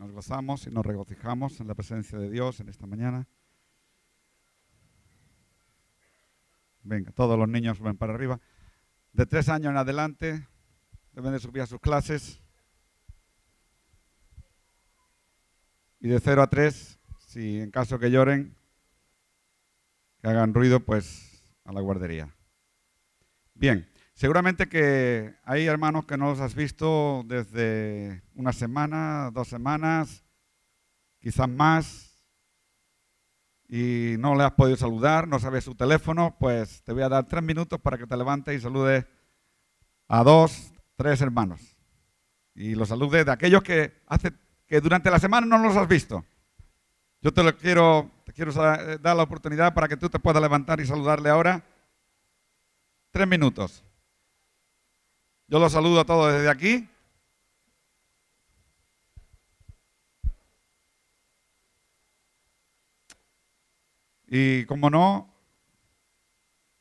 Nos gozamos y nos regocijamos en la presencia de Dios en esta mañana. Venga, todos los niños suben para arriba. De 3 años en adelante deben de subir a sus clases. Y de 0 a 3, si en caso que lloren, que hagan ruido, pues a la guardería. Bien, seguramente que hay hermanos que no los has visto desde una semana, 2 semanas, quizás más, y no le has podido saludar, no sabes su teléfono, pues te voy a dar 3 minutos para que te levantes y saludes a 2, 3 hermanos. Y los saludes de aquellos que durante la semana no los has visto. Yo te quiero dar la oportunidad para que tú te puedas levantar y saludarle ahora. 3 minutos. Yo los saludo a todos desde aquí. Y como no,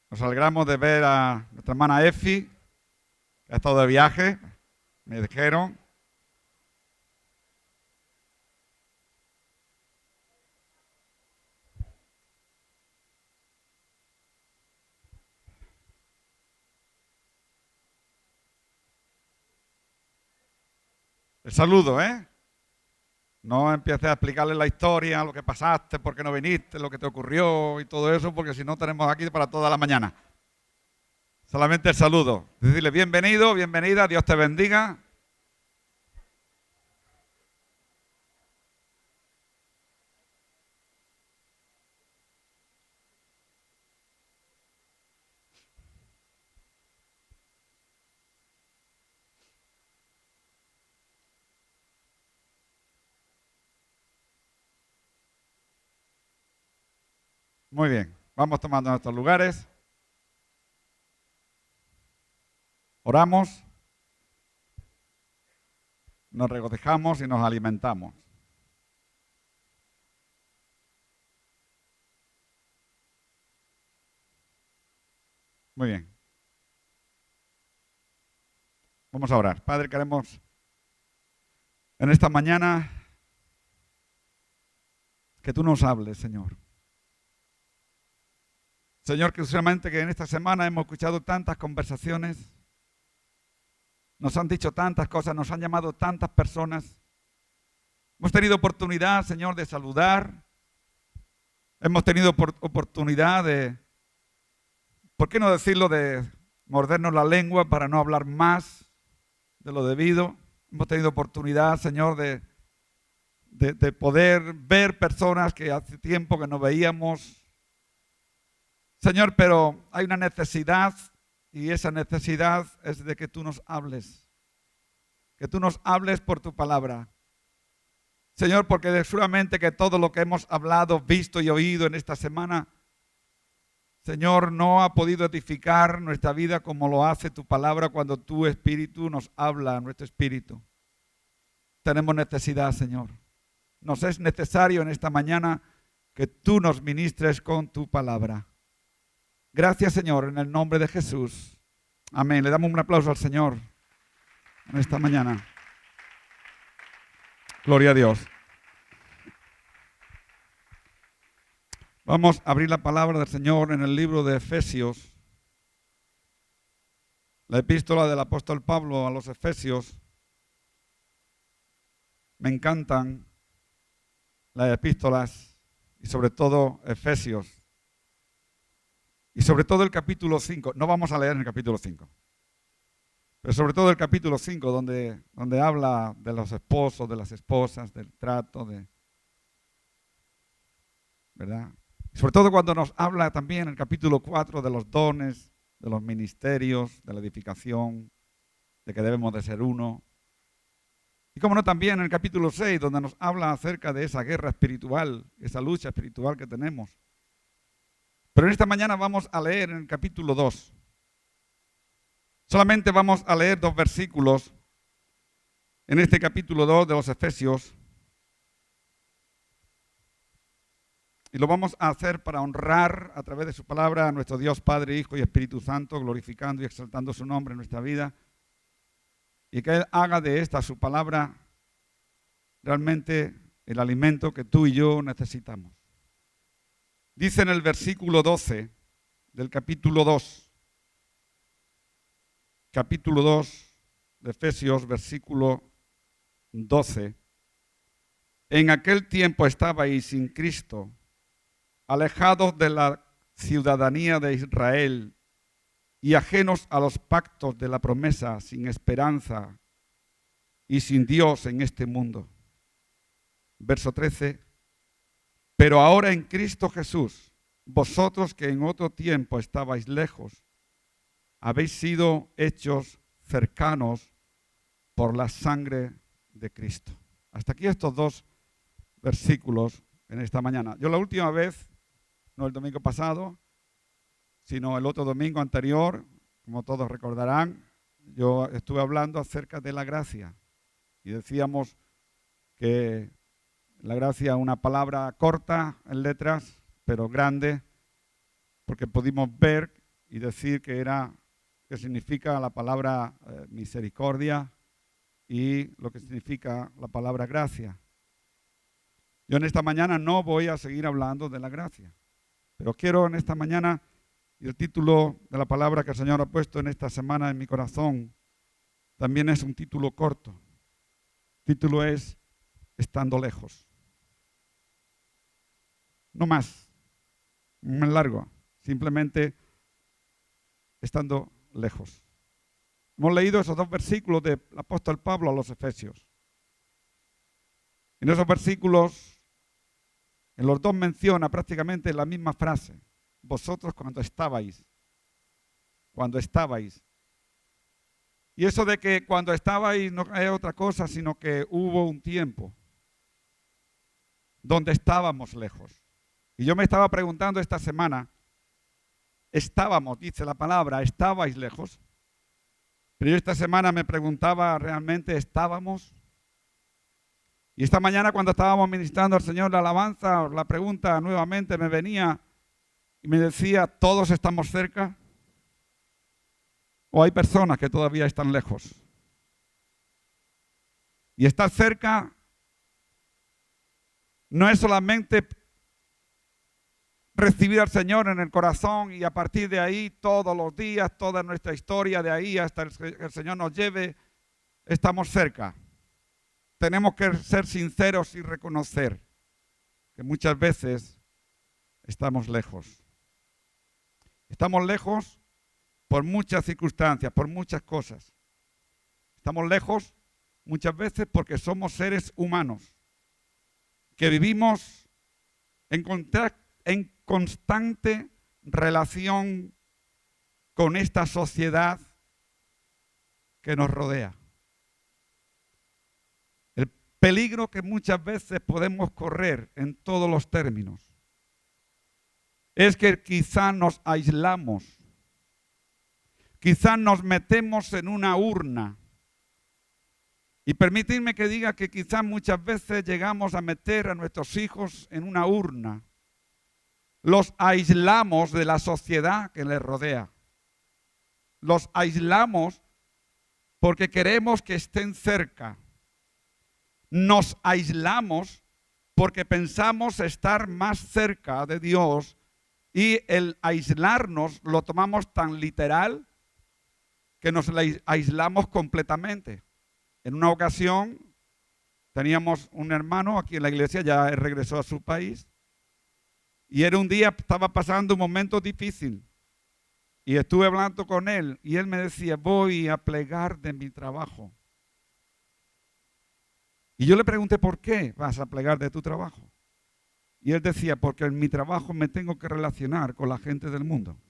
nos alegramos de ver a nuestra hermana Efi, que ha estado de viaje, me dijeron. El saludo, ¿eh? No empieces a explicarle la historia, lo que pasaste, por qué no viniste, lo que te ocurrió y todo eso, porque si no tenemos aquí para toda la mañana. Solamente el saludo. Decirle bienvenido, bienvenida, Dios te bendiga. Muy bien, vamos tomando nuestros lugares. Oramos, nos regocijamos y nos alimentamos. Muy bien. Vamos a orar. Padre, queremos en esta mañana que tú nos hables, Señor. Señor, que usualmente que en esta semana hemos escuchado tantas conversaciones, nos han dicho tantas cosas, nos han llamado tantas personas. Hemos tenido oportunidad, Señor, de saludar. Hemos tenido oportunidad de, ¿por qué no decirlo?, de mordernos la lengua para no hablar más de lo debido. Hemos tenido oportunidad, Señor, de poder ver personas que hace tiempo que no veíamos. Señor, pero hay una necesidad y esa necesidad es de que tú nos hables. Que tú nos hables por tu palabra. Señor, porque seguramente que todo lo que hemos hablado, visto y oído en esta semana, Señor, no ha podido edificar nuestra vida como lo hace tu palabra cuando tu Espíritu nos habla a nuestro espíritu. Tenemos necesidad, Señor. Nos es necesario en esta mañana que tú nos ministres con tu palabra. Gracias, Señor, en el nombre de Jesús. Amén. Le damos un aplauso al Señor en esta mañana. Gloria a Dios. Vamos a abrir la palabra del Señor en el libro de Efesios. La epístola del apóstol Pablo a los Efesios. Me encantan las epístolas y sobre todo Efesios. Y sobre todo el capítulo 5, no vamos a leer en el capítulo 5, pero sobre todo el capítulo 5 donde habla de los esposos, de las esposas, del trato, ¿verdad? Y sobre todo cuando nos habla también en el capítulo 4 de los dones, de los ministerios, de la edificación, de que debemos de ser uno. Y como no también en el capítulo 6 donde nos habla acerca de esa guerra espiritual, esa lucha espiritual que tenemos. Pero en esta mañana vamos a leer en el capítulo 2. Solamente vamos a leer 2 versículos en este capítulo 2 de los Efesios. Y lo vamos a hacer para honrar a través de su palabra a nuestro Dios Padre, Hijo y Espíritu Santo, glorificando y exaltando su nombre en nuestra vida. Y que Él haga de esta su palabra realmente el alimento que tú y yo necesitamos. Dice en el versículo 12 del capítulo 2 de Efesios, versículo 12. En aquel tiempo estabais sin Cristo, alejados de la ciudadanía de Israel y ajenos a los pactos de la promesa, sin esperanza y sin Dios en este mundo. Verso 13. Pero ahora en Cristo Jesús, vosotros que en otro tiempo estabais lejos, habéis sido hechos cercanos por la sangre de Cristo. Hasta aquí estos dos versículos en esta mañana. Yo la última vez, no el domingo pasado, sino el otro domingo anterior, como todos recordarán, yo estuve hablando acerca de la gracia. Y decíamos que la gracia es una palabra corta en letras, pero grande, porque pudimos ver y decir que significa la palabra misericordia y lo que significa la palabra gracia. Yo en esta mañana no voy a seguir hablando de la gracia, pero quiero en esta mañana, y el título de la palabra que el Señor ha puesto en esta semana en mi corazón, también es un título corto. El título es Estando lejos. No más largo, simplemente estando lejos. Hemos leído esos dos versículos del apóstol Pablo a los Efesios. En esos versículos, en los dos menciona prácticamente la misma frase. Vosotros cuando estabais. Y eso de que cuando estabais no es otra cosa, sino que hubo un tiempo donde estábamos lejos. Y yo me estaba preguntando esta semana, dice la palabra, ¿estabais lejos? Pero yo esta semana me preguntaba, ¿realmente estábamos? Y esta mañana cuando estábamos ministrando al Señor la alabanza, la pregunta nuevamente me venía y me decía, ¿todos estamos cerca? ¿O hay personas que todavía están lejos? Y estar cerca no es solamente recibir al Señor en el corazón y a partir de ahí todos los días, toda nuestra historia de ahí hasta que el Señor nos lleve, estamos cerca. Tenemos que ser sinceros y reconocer que muchas veces estamos lejos. Estamos lejos por muchas circunstancias, por muchas cosas. Estamos lejos muchas veces porque somos seres humanos que vivimos en constante relación con esta sociedad que nos rodea. El peligro que muchas veces podemos correr en todos los términos es que quizá nos aislamos, quizá nos metemos en una urna. Y permitidme que diga que quizá muchas veces llegamos a meter a nuestros hijos en una urna. Los aislamos de la sociedad que les rodea. Los aislamos porque queremos que estén cerca. Nos aislamos porque pensamos estar más cerca de Dios y el aislarnos lo tomamos tan literal que nos aislamos completamente. En una ocasión teníamos un hermano aquí en la iglesia, ya regresó a su país. Y era un día, estaba pasando un momento difícil. Y estuve hablando con él y él me decía, voy a plegar de mi trabajo. Y yo le pregunté, ¿por qué vas a plegar de tu trabajo? Y él decía, porque en mi trabajo me tengo que relacionar con la gente del mundo.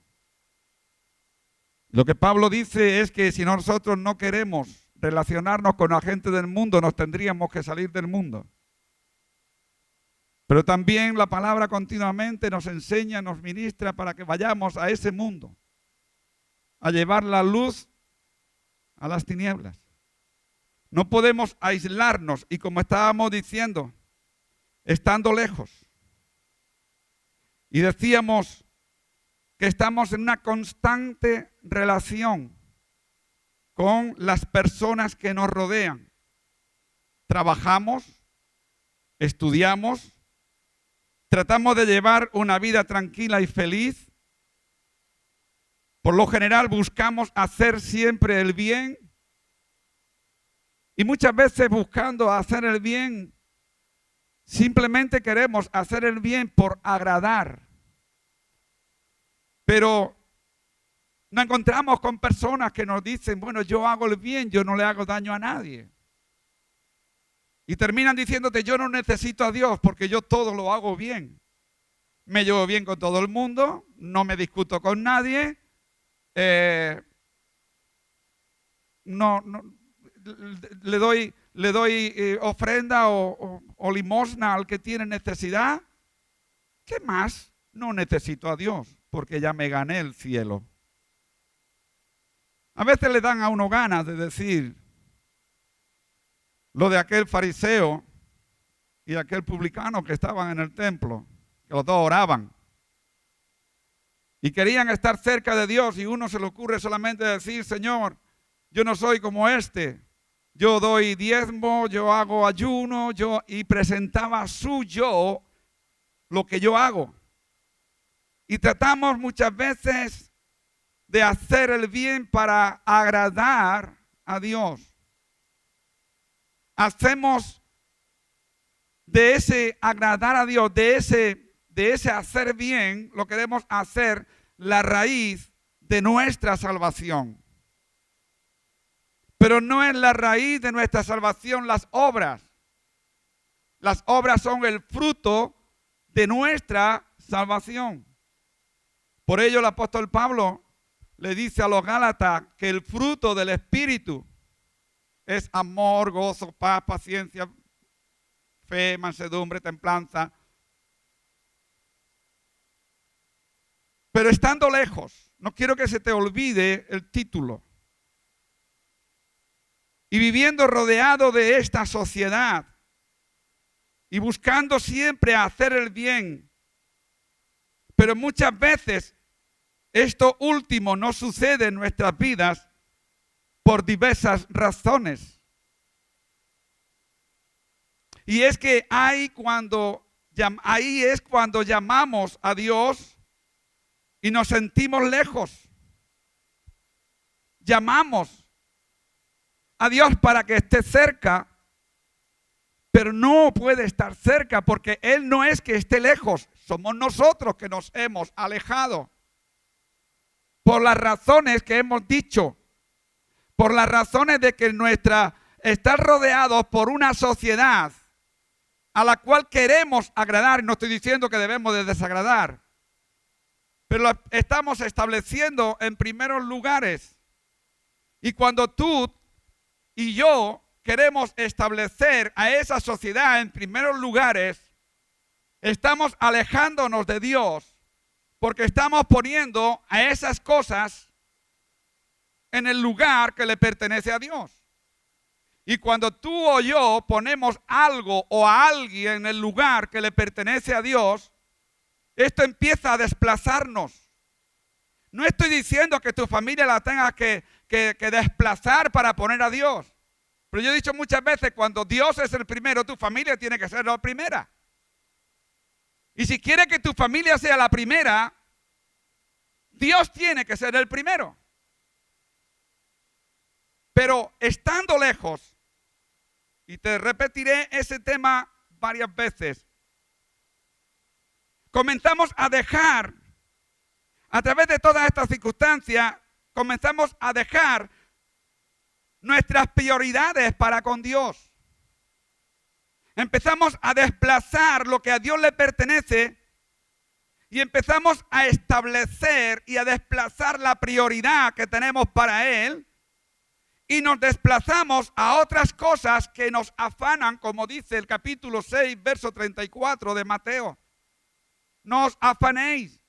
Lo que Pablo dice es que si nosotros no queremos relacionarnos con la gente del mundo, nos tendríamos que salir del mundo. Pero también la palabra continuamente nos enseña, nos ministra para que vayamos a ese mundo, a llevar la luz a las tinieblas. No podemos aislarnos y como estábamos diciendo, estando lejos. Y decíamos que estamos en una constante relación con las personas que nos rodean. Trabajamos, estudiamos, tratamos de llevar una vida tranquila y feliz. Por lo general buscamos hacer siempre el bien. Y muchas veces buscando hacer el bien, simplemente queremos hacer el bien por agradar. Pero nos encontramos con personas que nos dicen, bueno, yo hago el bien, yo no le hago daño a nadie. Y terminan diciéndote, yo no necesito a Dios porque yo todo lo hago bien. Me llevo bien con todo el mundo, no me discuto con nadie, le doy ofrenda o limosna al que tiene necesidad. ¿Qué más? No necesito a Dios porque ya me gané el cielo. A veces le dan a uno ganas de decir lo de aquel fariseo y aquel publicano que estaban en el templo, que los dos oraban y querían estar cerca de Dios, y uno se le ocurre solamente decir, Señor, yo no soy como este, yo doy diezmo, yo hago ayuno, y presentaba su yo, lo que yo hago. Y tratamos muchas veces de hacer el bien para agradar a Dios. Hacemos de ese agradar a Dios, de ese hacer bien, lo queremos hacer la raíz de nuestra salvación. Pero no es la raíz de nuestra salvación las obras. Las obras son el fruto de nuestra salvación. Por ello el apóstol Pablo le dice a los Gálatas que el fruto del Espíritu es amor, gozo, paz, paciencia, fe, mansedumbre, templanza. Pero estando lejos, no quiero que se te olvide el título. Y viviendo rodeado de esta sociedad y buscando siempre hacer el bien, pero muchas veces esto último no sucede en nuestras vidas por diversas razones. Y es que ahí es cuando llamamos a Dios y nos sentimos lejos. Llamamos a Dios para que esté cerca, pero no puede estar cerca porque Él no es que esté lejos, somos nosotros que nos hemos alejado. Por las razones que hemos dicho, por las razones de que estar rodeados por una sociedad a la cual queremos agradar, no estoy diciendo que debemos de desagradar, pero lo estamos estableciendo en primeros lugares. Y cuando tú y yo queremos establecer a esa sociedad en primeros lugares, estamos alejándonos de Dios porque estamos poniendo a esas cosas en el lugar que le pertenece a Dios. Y cuando tú o yo ponemos algo o a alguien en el lugar que le pertenece a Dios, esto empieza a desplazarnos. No estoy diciendo que tu familia la tengas que desplazar para poner a Dios. Pero yo he dicho muchas veces, cuando Dios es el primero, tu familia tiene que ser la primera. Y si quiere que tu familia sea la primera, Dios tiene que ser el primero. Pero estando lejos, y te repetiré ese tema varias veces, comenzamos a dejar, a través de todas estas circunstancias, comenzamos a dejar nuestras prioridades para con Dios. Empezamos a desplazar lo que a Dios le pertenece y empezamos a establecer y a desplazar la prioridad que tenemos para Él y nos desplazamos a otras cosas que nos afanan, como dice el capítulo 6, verso 34 de Mateo. No os afanéis.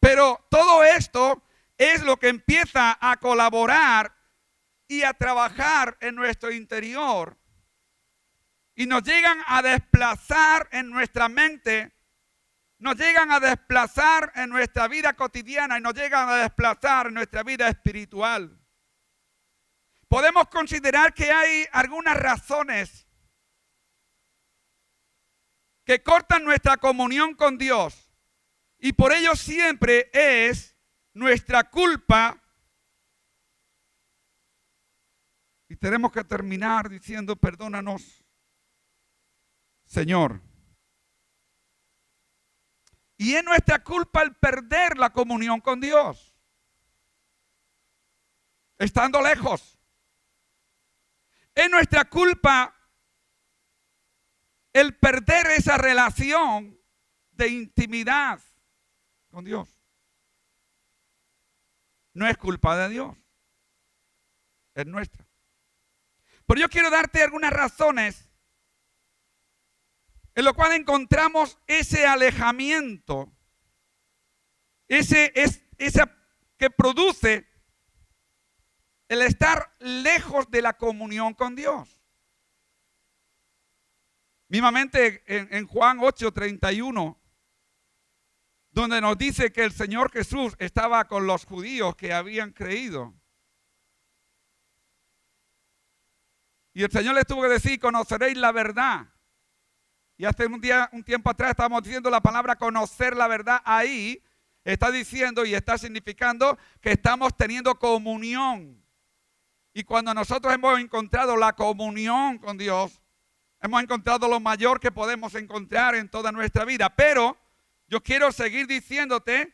Pero todo esto es lo que empieza a colaborar y a trabajar en nuestro interior y nos llegan a desplazar en nuestra mente, nos llegan a desplazar en nuestra vida cotidiana y nos llegan a desplazar en nuestra vida espiritual. Podemos considerar que hay algunas razones que cortan nuestra comunión con Dios. Y por ello siempre es nuestra culpa. Y tenemos que terminar diciendo, perdónanos, Señor. Y es nuestra culpa el perder la comunión con Dios, estando lejos. Es nuestra culpa el perder esa relación de intimidad con Dios. No es culpa de Dios, es nuestra. Pero yo quiero darte algunas razones en lo cual encontramos ese alejamiento, esa que produce el estar lejos de la comunión con Dios. Mismamente en Juan 8:31, donde nos dice que el Señor Jesús estaba con los judíos que habían creído. Y el Señor les tuvo que decir, conoceréis la verdad. Y hace un tiempo atrás estábamos diciendo la palabra conocer la verdad. Ahí está diciendo y está significando que estamos teniendo comunión. Y cuando nosotros hemos encontrado la comunión con Dios, hemos encontrado lo mayor que podemos encontrar en toda nuestra vida. Pero yo quiero seguir diciéndote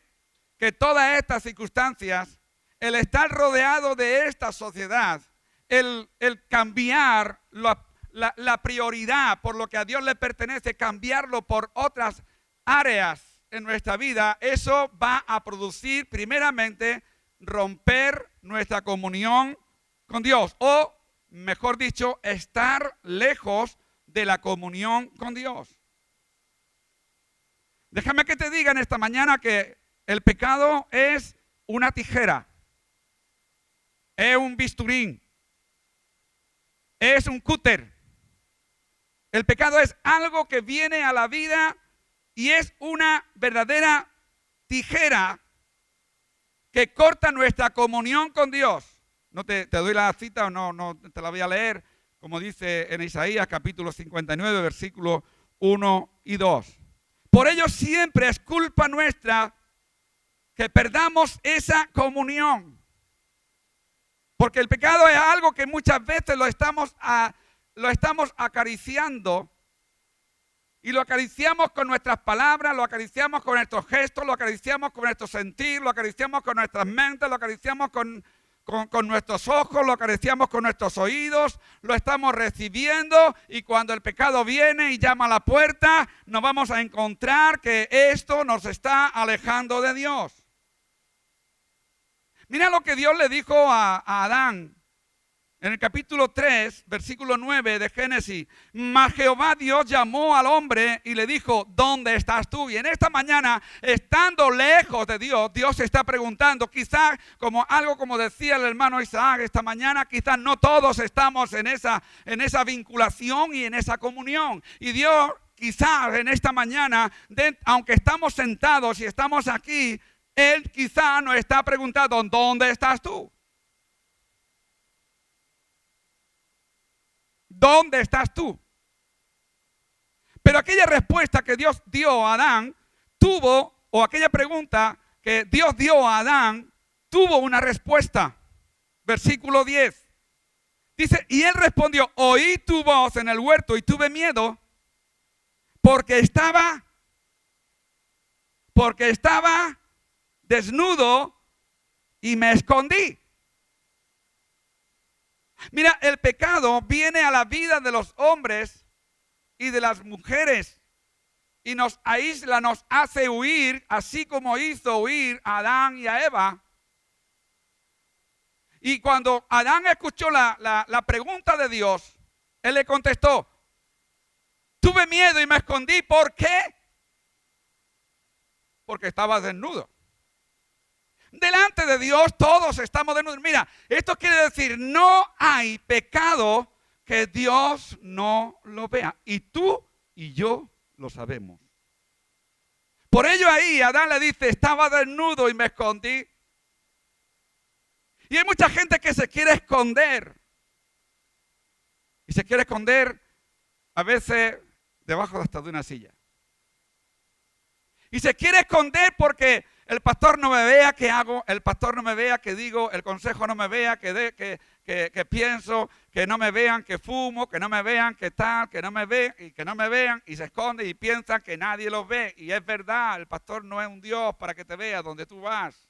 que todas estas circunstancias, el estar rodeado de esta sociedad, el cambiar la prioridad por lo que a Dios le pertenece, cambiarlo por otras áreas en nuestra vida, eso va a producir primeramente romper nuestra comunión con Dios, o mejor dicho, estar lejos de la comunión con Dios. Déjame que te diga en esta mañana que el pecado es una tijera, es un bisturín, es un cúter. El pecado es algo que viene a la vida y es una verdadera tijera que corta nuestra comunión con Dios. No te doy la cita o no te la voy a leer, como dice en Isaías capítulo 59, versículos 1 y 2. Por ello siempre es culpa nuestra que perdamos esa comunión. Porque el pecado es algo que muchas veces lo estamos acariciando, y lo acariciamos con nuestras palabras, lo acariciamos con nuestros gestos, lo acariciamos con nuestro sentir, lo acariciamos con nuestras mentes, lo acariciamos con nuestros ojos, lo acariciamos con nuestros oídos, lo estamos recibiendo, y cuando el pecado viene y llama a la puerta, nos vamos a encontrar que esto nos está alejando de Dios. Mira lo que Dios le dijo a Adán en el capítulo 3, versículo 9 de Génesis. Mas Jehová Dios llamó al hombre y le dijo, ¿dónde estás tú? Y en esta mañana, estando lejos de Dios, Dios se está preguntando, quizás como decía el hermano Isaac esta mañana, quizás no todos estamos en esa vinculación y en esa comunión. Y Dios quizás en esta mañana, aunque estamos sentados y estamos aquí, Él quizá nos está preguntando, ¿dónde estás tú? ¿Dónde estás tú? Pero aquella respuesta que Dios dio a Adán o aquella pregunta que Dios dio a Adán, tuvo una respuesta. Versículo 10. Dice, y él respondió, oí tu voz en el huerto y tuve miedo porque estaba desnudo y me escondí. Mira, el pecado viene a la vida de los hombres y de las mujeres y nos aísla, nos hace huir, así como hizo huir a Adán y a Eva. Y cuando Adán escuchó la pregunta de Dios, él le contestó, tuve miedo y me escondí. ¿Por qué? Porque estaba desnudo. Delante de Dios todos estamos desnudos. Mira, esto quiere decir, no hay pecado que Dios no lo vea. Y tú y yo lo sabemos. Por ello ahí Adán le dice, estaba desnudo y me escondí. Y hay mucha gente que se quiere esconder. Y se quiere esconder a veces debajo hasta de una silla. Y se quiere esconder porque el pastor no me vea qué hago, el pastor no me vea qué digo, el consejo no me vea que pienso, que no me vean que fumo, que no me vean que tal, que no me vean y que no me vean, y se esconde y piensa que nadie los ve. Y es verdad, el pastor no es un Dios para que te vea donde tú vas.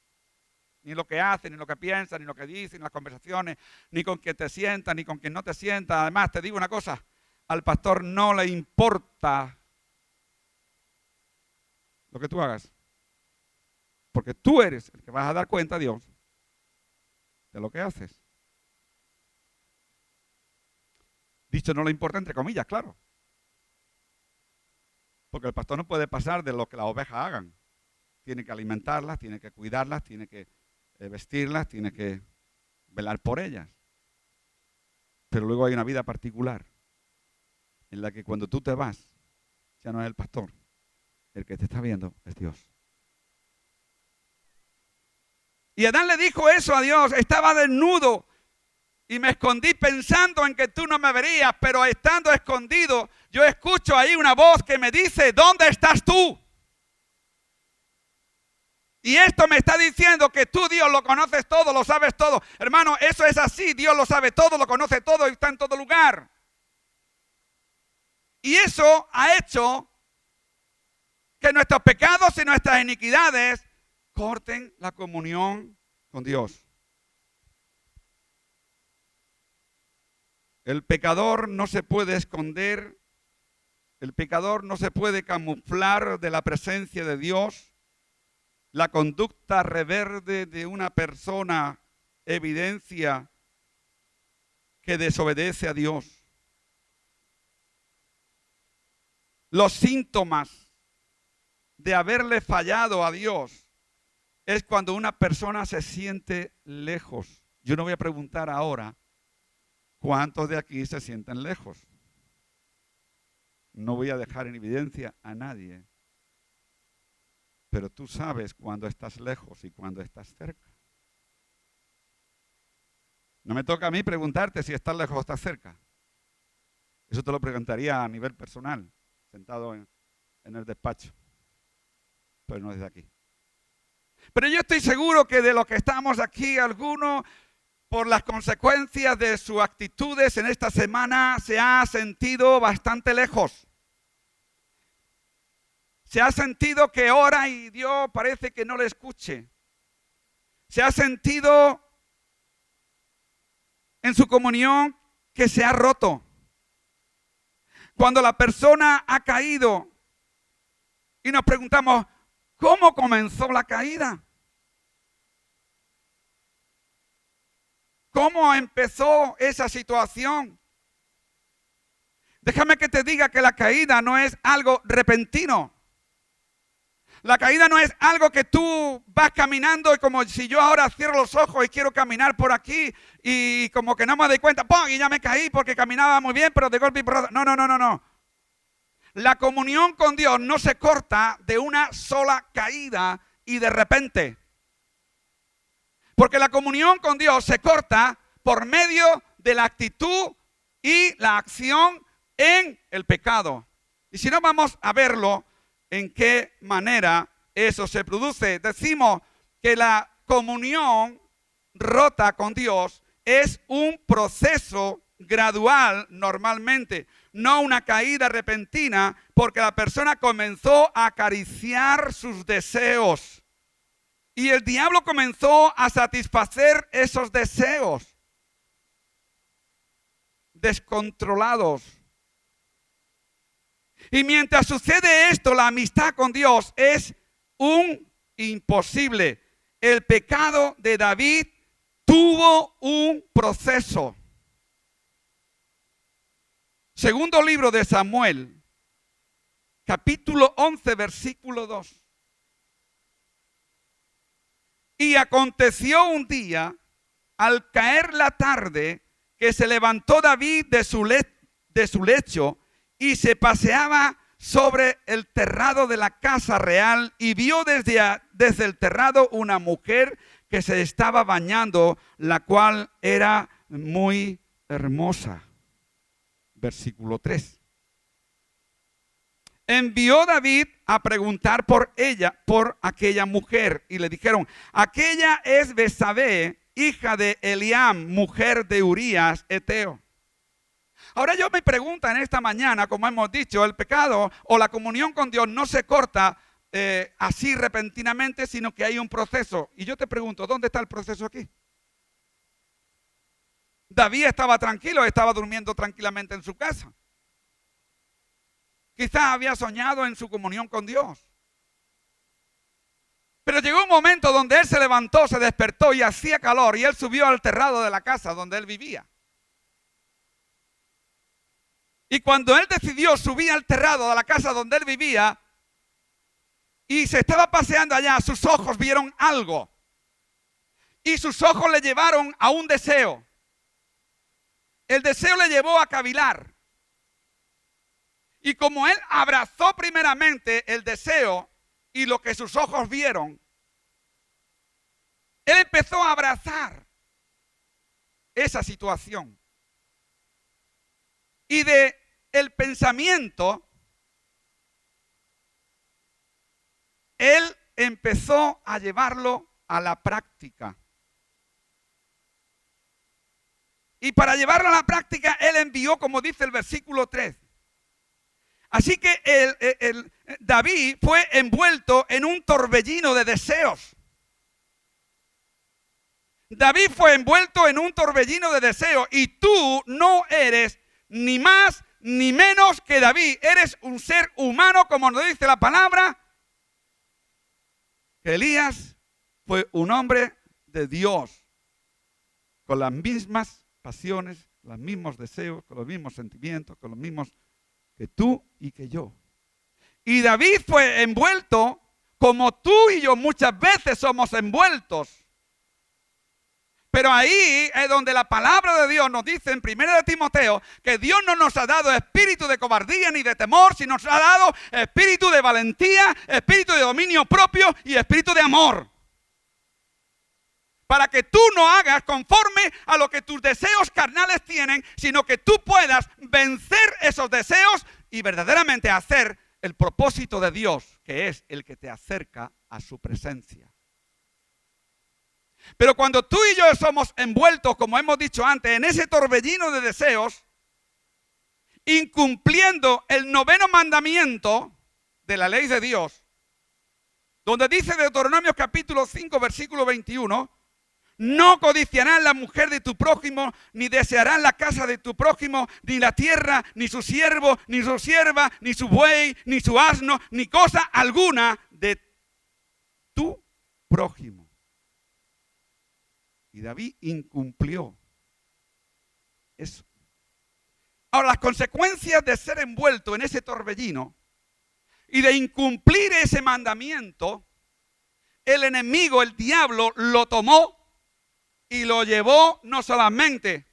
Ni lo que hace, ni lo que piensa, ni lo que dice, ni las conversaciones, ni con quien te sienta, ni con quien no te sienta. Además, te digo una cosa, al pastor no le importa lo que tú hagas. Porque tú eres el que vas a dar cuenta a Dios de lo que haces. Dicho no le importa entre comillas, claro. Porque el pastor no puede pasar de lo que las ovejas hagan. Tiene que alimentarlas, tiene que cuidarlas, tiene que vestirlas, tiene que velar por ellas. Pero luego hay una vida particular en la que cuando tú te vas, ya no es el pastor. El que te está viendo es Dios. Y Adán le dijo eso a Dios, estaba desnudo y me escondí pensando en que tú no me verías, pero estando escondido, yo escucho ahí una voz que me dice, ¿dónde estás tú? Y esto me está diciendo que tú, Dios, lo conoces todo, lo sabes todo. Hermano, eso es así, Dios lo sabe todo, lo conoce todo y está en todo lugar. Y eso ha hecho que nuestros pecados y nuestras iniquidades corten la comunión con Dios. El pecador no se puede esconder, el pecador no se puede camuflar de la presencia de Dios. La conducta rebelde de una persona evidencia que desobedece a Dios. Los síntomas de haberle fallado a Dios es cuando una persona se siente lejos. Yo no voy a preguntar ahora cuántos de aquí se sienten lejos. No voy a dejar en evidencia a nadie. Pero tú sabes cuando estás lejos y cuando estás cerca. No me toca a mí preguntarte si estás lejos o estás cerca. Eso te lo preguntaría a nivel personal, sentado en el despacho. Pero no desde aquí. Pero yo estoy seguro que de los que estamos aquí, algunos, por las consecuencias de sus actitudes en esta semana, se ha sentido bastante lejos. Se ha sentido que ora y Dios parece que no le escuche. Se ha sentido en su comunión que se ha roto. Cuando la persona ha caído y nos preguntamos, ¿cómo comenzó la caída? ¿Cómo empezó esa situación? Déjame que te diga que la caída no es algo repentino. La caída no es algo que tú vas caminando y como si yo ahora cierro los ojos y quiero caminar por aquí y como que no me doy cuenta, ¡pum! Y ya me caí porque caminaba muy bien, pero de golpe y porrazo. No. La comunión con Dios no se corta de una sola caída y de repente. Porque la comunión con Dios se corta por medio de la actitud y la acción en el pecado. Y si no, vamos a verlo en qué manera eso se produce. Decimos que la comunión rota con Dios es un proceso gradual normalmente, no una caída repentina, porque la persona comenzó a acariciar sus deseos y el diablo comenzó a satisfacer esos deseos descontrolados. Y mientras sucede esto, la amistad con Dios es un imposible. El pecado de David tuvo un proceso. Segundo libro de Samuel, capítulo 11, versículo 2. Y aconteció un día, al caer la tarde, que se levantó David de su lecho y se paseaba sobre el terrado de la casa real y vio desde el terrado una mujer que se estaba bañando, la cual era muy hermosa. Versículo 3. envió David a preguntar por ella, por aquella mujer. Y le dijeron, aquella es Betsabé, hija de Eliam, mujer de Urías, Eteo. Ahora yo me pregunto en esta mañana, como hemos dicho, el pecado o la comunión con Dios no se corta así repentinamente, sino que hay un proceso. Y yo te pregunto, ¿dónde está el proceso aquí? David estaba tranquilo, estaba durmiendo tranquilamente en su casa. Quizás había soñado en su comunión con Dios. Pero llegó un momento donde él se levantó, se despertó y hacía calor y él subió al terrado de la casa donde él vivía. Y cuando él decidió subir al terrado de la casa donde él vivía y se estaba paseando allá, sus ojos vieron algo. Y sus ojos le llevaron a un deseo. El deseo le llevó a cavilar. Y como él abrazó primeramente el deseo y lo que sus ojos vieron, él empezó a abrazar esa situación. Y de el pensamiento, él empezó a llevarlo a la práctica. Y para llevarlo a la práctica, él envió, como dice el versículo 3. Así que David fue envuelto en un torbellino de deseos. David fue envuelto en un torbellino de deseos y tú no eres ni más ni menos que David. Eres un ser humano, como nos dice la palabra. Elías fue un hombre de Dios, con las mismas pasiones, los mismos deseos, con los mismos sentimientos, con los mismos que tú y que yo. Y David fue envuelto como tú y yo muchas veces somos envueltos. Pero ahí es donde la palabra de Dios nos dice en 1 de Timoteo que Dios no nos ha dado espíritu de cobardía ni de temor, sino nos ha dado espíritu de valentía, espíritu de dominio propio y espíritu de amor. Para que tú no hagas conforme a lo que tus deseos carnales tienen, sino que tú puedas vencer esos deseos y verdaderamente hacer el propósito de Dios, que es el que te acerca a su presencia. Pero cuando tú y yo somos envueltos, como hemos dicho antes, en ese torbellino de deseos, incumpliendo el 9º mandamiento de la ley de Dios, donde dice Deuteronomio capítulo 5, versículo 21, no codiciarás la mujer de tu prójimo, ni desearás la casa de tu prójimo, ni la tierra, ni su siervo, ni su sierva, ni su buey, ni su asno, ni cosa alguna de tu prójimo. Y David incumplió eso. Ahora, las consecuencias de ser envuelto en ese torbellino y de incumplir ese mandamiento, el enemigo, el diablo, lo tomó y lo llevó no solamente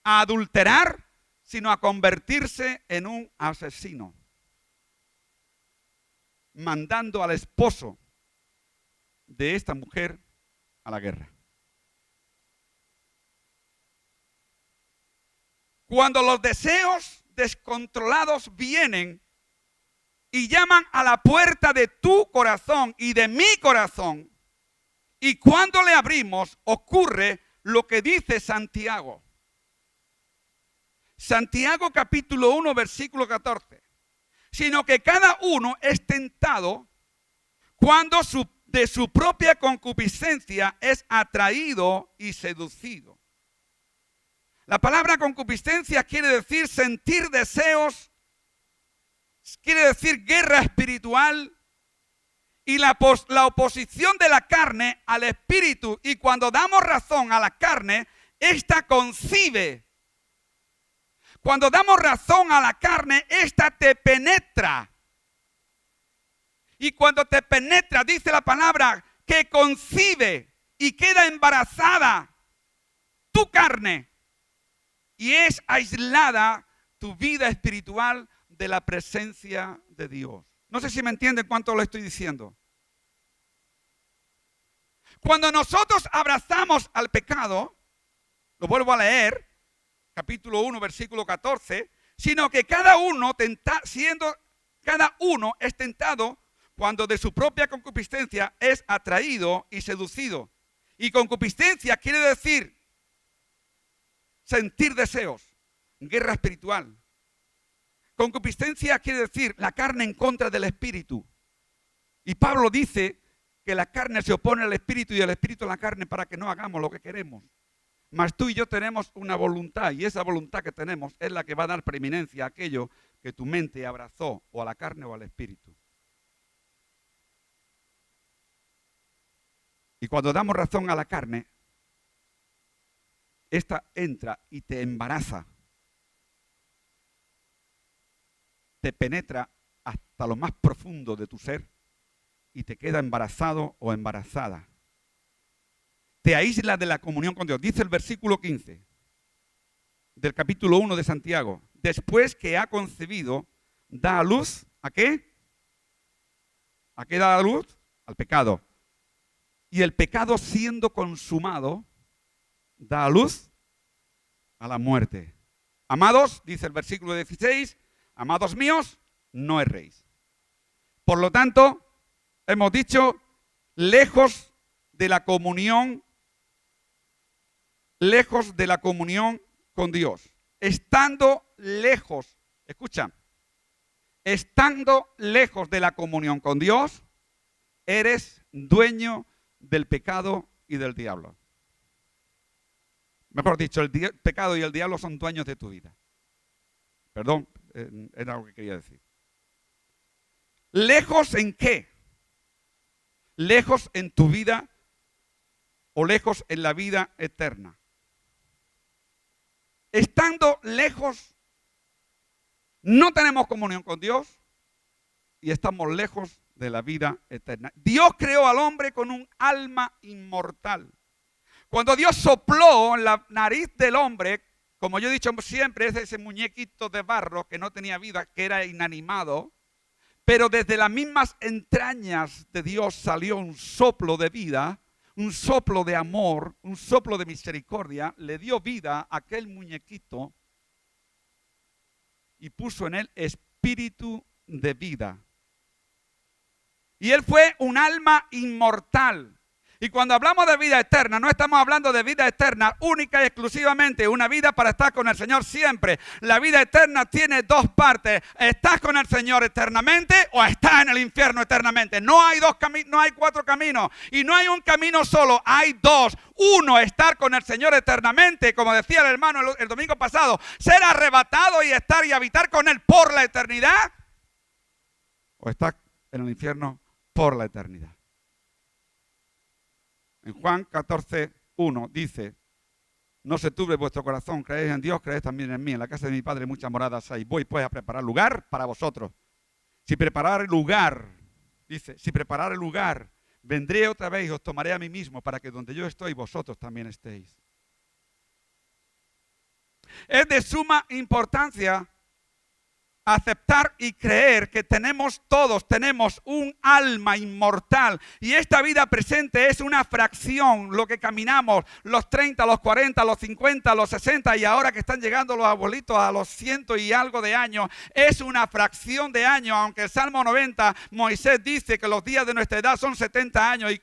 a adulterar, sino a convertirse en un asesino, mandando al esposo de esta mujer a la guerra. Cuando los deseos descontrolados vienen y llaman a la puerta de tu corazón y de mi corazón, y cuando le abrimos, ocurre lo que dice Santiago. Santiago capítulo 1, versículo 14. Sino que cada uno es tentado cuando de su propia concupiscencia es atraído y seducido. La palabra concupiscencia quiere decir sentir deseos, quiere decir guerra espiritual y la oposición de la carne al espíritu. Y cuando damos razón a la carne, esta concibe. Cuando damos razón a la carne, esta te penetra. Y cuando te penetra, dice la palabra, que concibe y queda embarazada tu carne. Y es aislada tu vida espiritual de la presencia de Dios. No sé si me entienden cuánto lo estoy diciendo. Cuando nosotros abrazamos al pecado, lo vuelvo a leer, capítulo 1, versículo 14, sino que cada uno siendo Cada uno es tentado cuando de su propia concupiscencia es atraído y seducido. Y concupiscencia quiere decir sentir deseos, guerra espiritual. Concupiscencia quiere decir la carne en contra del espíritu. Y Pablo dice que la carne se opone al espíritu y el espíritu a la carne para que no hagamos lo que queremos. Mas tú y yo tenemos una voluntad, y esa voluntad que tenemos es la que va a dar preeminencia a aquello que tu mente abrazó, o a la carne o al espíritu. Y cuando damos razón a la carne, esta entra y te embaraza, te penetra hasta lo más profundo de tu ser y te queda embarazado o embarazada. Te aísla de la comunión con Dios. Dice el versículo 15 del capítulo 1 de Santiago. Después que ha concebido, da a luz, ¿a qué? ¿A qué da a luz? Al pecado. Y el pecado siendo consumado, da a luz a la muerte. Amados, dice el versículo 16, amados míos, no erréis. Por lo tanto, hemos dicho, lejos de la comunión con Dios. Estando lejos, escucha, estando lejos de la comunión con Dios, eres dueño del pecado y del diablo. Mejor dicho, el pecado y el diablo son dueños de tu vida. Perdón, era lo que quería decir. ¿Lejos en qué? ¿Lejos en tu vida o lejos en la vida eterna? Estando lejos, no tenemos comunión con Dios y estamos lejos de la vida eterna. Dios creó al hombre con un alma inmortal. Cuando Dios sopló en la nariz del hombre, como yo he dicho siempre, es ese muñequito de barro que no tenía vida, que era inanimado, pero desde las mismas entrañas de Dios salió un soplo de vida, un soplo de amor, un soplo de misericordia, le dio vida a aquel muñequito y puso en él espíritu de vida. Y él fue un alma inmortal. Y cuando hablamos de vida eterna, no estamos hablando de vida eterna única y exclusivamente, una vida para estar con el Señor siempre. La vida eterna tiene dos partes. ¿Estás con el Señor eternamente o estás en el infierno eternamente? No hay no hay cuatro caminos y no hay un camino solo, hay dos. Uno, estar con el Señor eternamente, como decía el hermano el domingo pasado, ser arrebatado y estar y habitar con Él por la eternidad, o estar en el infierno por la eternidad. En Juan 14:1 dice, no se turbe vuestro corazón, creéis en Dios, creéis también en mí. En la casa de mi Padre muchas moradas hay. Voy pues a preparar lugar para vosotros. Si preparar el lugar, dice, si preparar el lugar, vendré otra vez y os tomaré a mí mismo para que donde yo estoy vosotros también estéis. Es de suma importancia aceptar y creer que todos tenemos un alma inmortal y esta vida presente es una fracción, lo que caminamos, los 30, los 40, los 50, los 60 y ahora que están llegando los abuelitos a los 100 y algo de años, es una fracción de años, aunque el Salmo 90, Moisés dice que los días de nuestra edad son 70 años y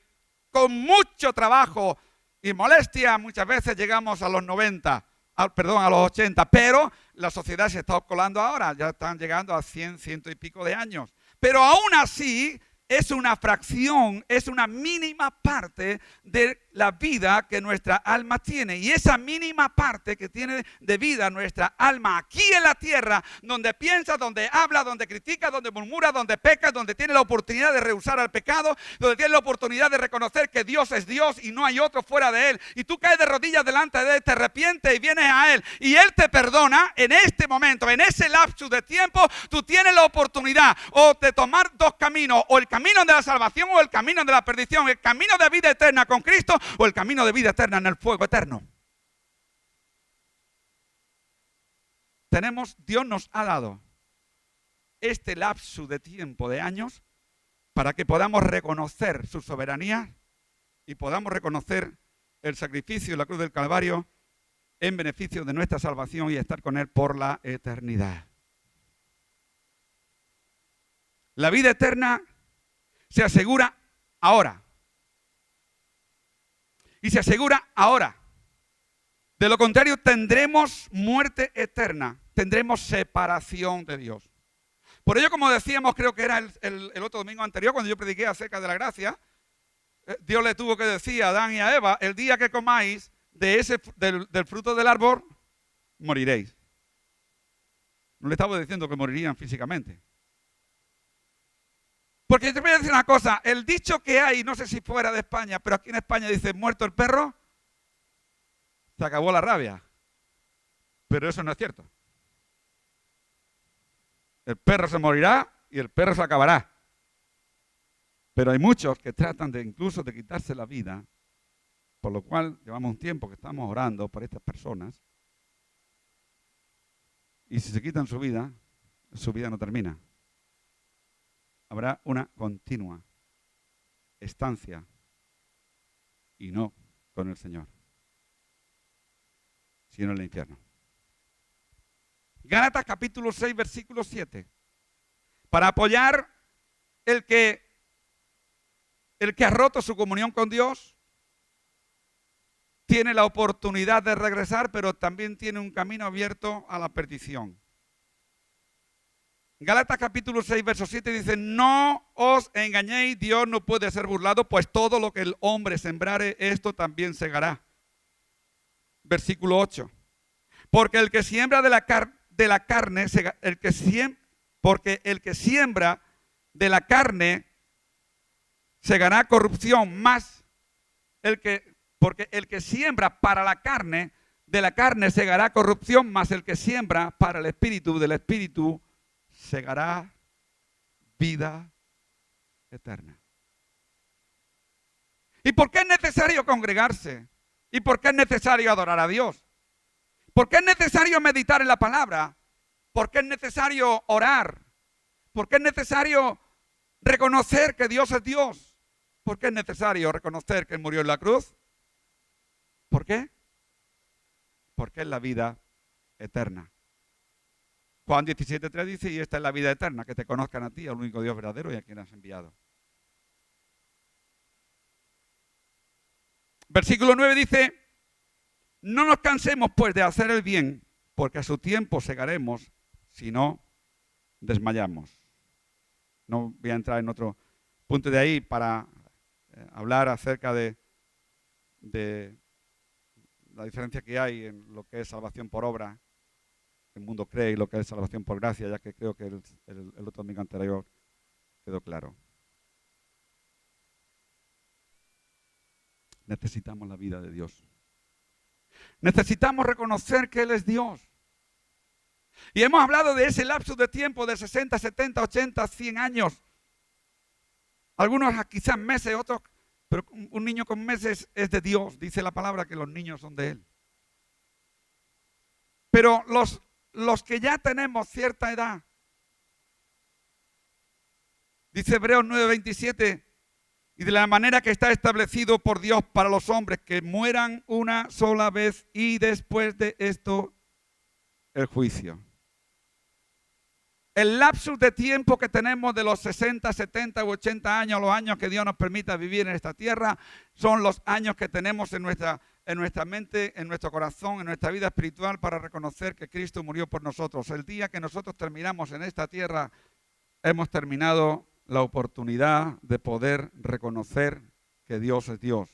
con mucho trabajo y molestia muchas veces llegamos a los 90. A los 80, pero la sociedad se está colando ahora, ya están llegando a 100 y pico de años. Pero aún así es una fracción, es una mínima parte de la vida que nuestra alma tiene. Y esa mínima parte que tiene de vida nuestra alma aquí en la tierra, donde piensa, donde habla, donde critica, donde murmura, donde peca, donde tiene la oportunidad de rehusar al pecado, donde tiene la oportunidad de reconocer que Dios es Dios y no hay otro fuera de Él. Y tú caes de rodillas delante de Él, te arrepientes y vienes a Él. Y Él te perdona en este momento, en ese lapsus de tiempo, tú tienes la oportunidad o de tomar dos caminos, o el camino de la salvación o el camino de la perdición, el camino de vida eterna con Cristo o el camino de vida eterna en el fuego eterno. Dios nos ha dado este lapso de tiempo, de años, para que podamos reconocer su soberanía y podamos reconocer el sacrificio de la cruz del Calvario en beneficio de nuestra salvación y estar con Él por la eternidad. La vida eterna se asegura ahora. Y se asegura ahora. De lo contrario, tendremos muerte eterna. Tendremos separación de Dios. Por ello, como decíamos, creo que era el otro domingo anterior, cuando yo prediqué acerca de la gracia, Dios le tuvo que decir a Adán y a Eva, el día que comáis del fruto del árbol, moriréis. No le estaba diciendo que morirían físicamente. Porque te voy a decir una cosa, el dicho que hay, no sé si fuera de España, pero aquí en España dice, muerto el perro, se acabó la rabia. Pero eso no es cierto. El perro se morirá y el perro se acabará. Pero hay muchos que tratan de incluso de quitarse la vida, por lo cual llevamos un tiempo que estamos orando por estas personas. Y si se quitan su vida no termina. Habrá una continua estancia y no con el Señor, sino en el infierno. Gálatas capítulo 6, versículo 7. Para apoyar el que ha roto su comunión con Dios, tiene la oportunidad de regresar, pero también tiene un camino abierto a la perdición. Gálatas capítulo 6, verso 7 dice, no os engañéis, Dios no puede ser burlado, pues todo lo que el hombre sembrare, esto también segará. Versículo 8. Porque el que siembra de la carne, porque el que siembra de la carne segará corrupción, más porque el que siembra para la carne, de la carne segará corrupción, más el que siembra para el espíritu, del espíritu segará vida eterna. ¿Y por qué es necesario congregarse? ¿Y por qué es necesario adorar a Dios? ¿Por qué es necesario meditar en la palabra? ¿Por qué es necesario orar? ¿Por qué es necesario reconocer que Dios es Dios? ¿Por qué es necesario reconocer que Él murió en la cruz? ¿Por qué? Porque es la vida eterna. Juan 17:3 dice, y esta es la vida eterna, que te conozcan a ti, al único Dios verdadero y a quien has enviado. Versículo 9 dice, no nos cansemos pues de hacer el bien, porque a su tiempo segaremos, si no desmayamos. No voy a entrar en otro punto de ahí para hablar acerca de la diferencia que hay en lo que es salvación por obra, el mundo cree, y lo que es salvación por gracia, ya que creo que el otro domingo anterior quedó claro. Necesitamos la vida de Dios. Necesitamos reconocer que Él es Dios. Y hemos hablado de ese lapso de tiempo de 60, 70, 80, 100 años. Algunos quizás meses, otros, pero un niño con meses es de Dios. Dice la palabra que los niños son de Él. Pero los que ya tenemos cierta edad, dice Hebreos 9:27, y de la manera que está establecido por Dios para los hombres, que mueran una sola vez y después de esto el juicio. El lapsus de tiempo que tenemos de los 60, 70 u 80 años, los años que Dios nos permita vivir en esta tierra, son los años que tenemos en nuestra mente, en nuestro corazón, en nuestra vida espiritual, para reconocer que Cristo murió por nosotros. El día que nosotros terminamos en esta tierra, hemos terminado la oportunidad de poder reconocer que Dios es Dios.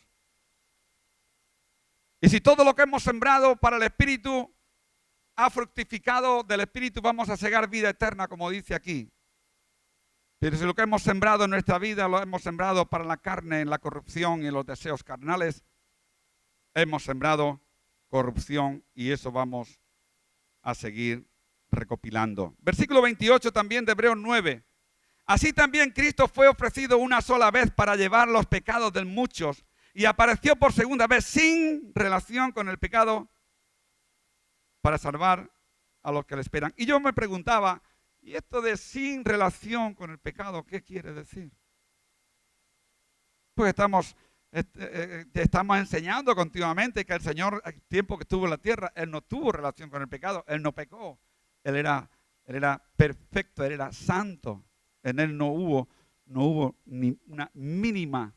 Y si todo lo que hemos sembrado para el Espíritu ha fructificado, del Espíritu vamos a segar vida eterna, como dice aquí. Pero si lo que hemos sembrado en nuestra vida lo hemos sembrado para la carne, en la corrupción y en los deseos carnales, hemos sembrado corrupción y eso vamos a seguir recopilando. Versículo 28 también de Hebreos 9. Así también Cristo fue ofrecido una sola vez para llevar los pecados de muchos y apareció por segunda vez sin relación con el pecado para salvar a los que le esperan. Y yo me preguntaba, ¿y esto de sin relación con el pecado qué quiere decir? Pues estamos enseñando continuamente que el Señor, el tiempo que estuvo en la tierra, Él no tuvo relación con el pecado, Él no pecó, Él era perfecto, Él era santo. En Él no hubo ni una mínima,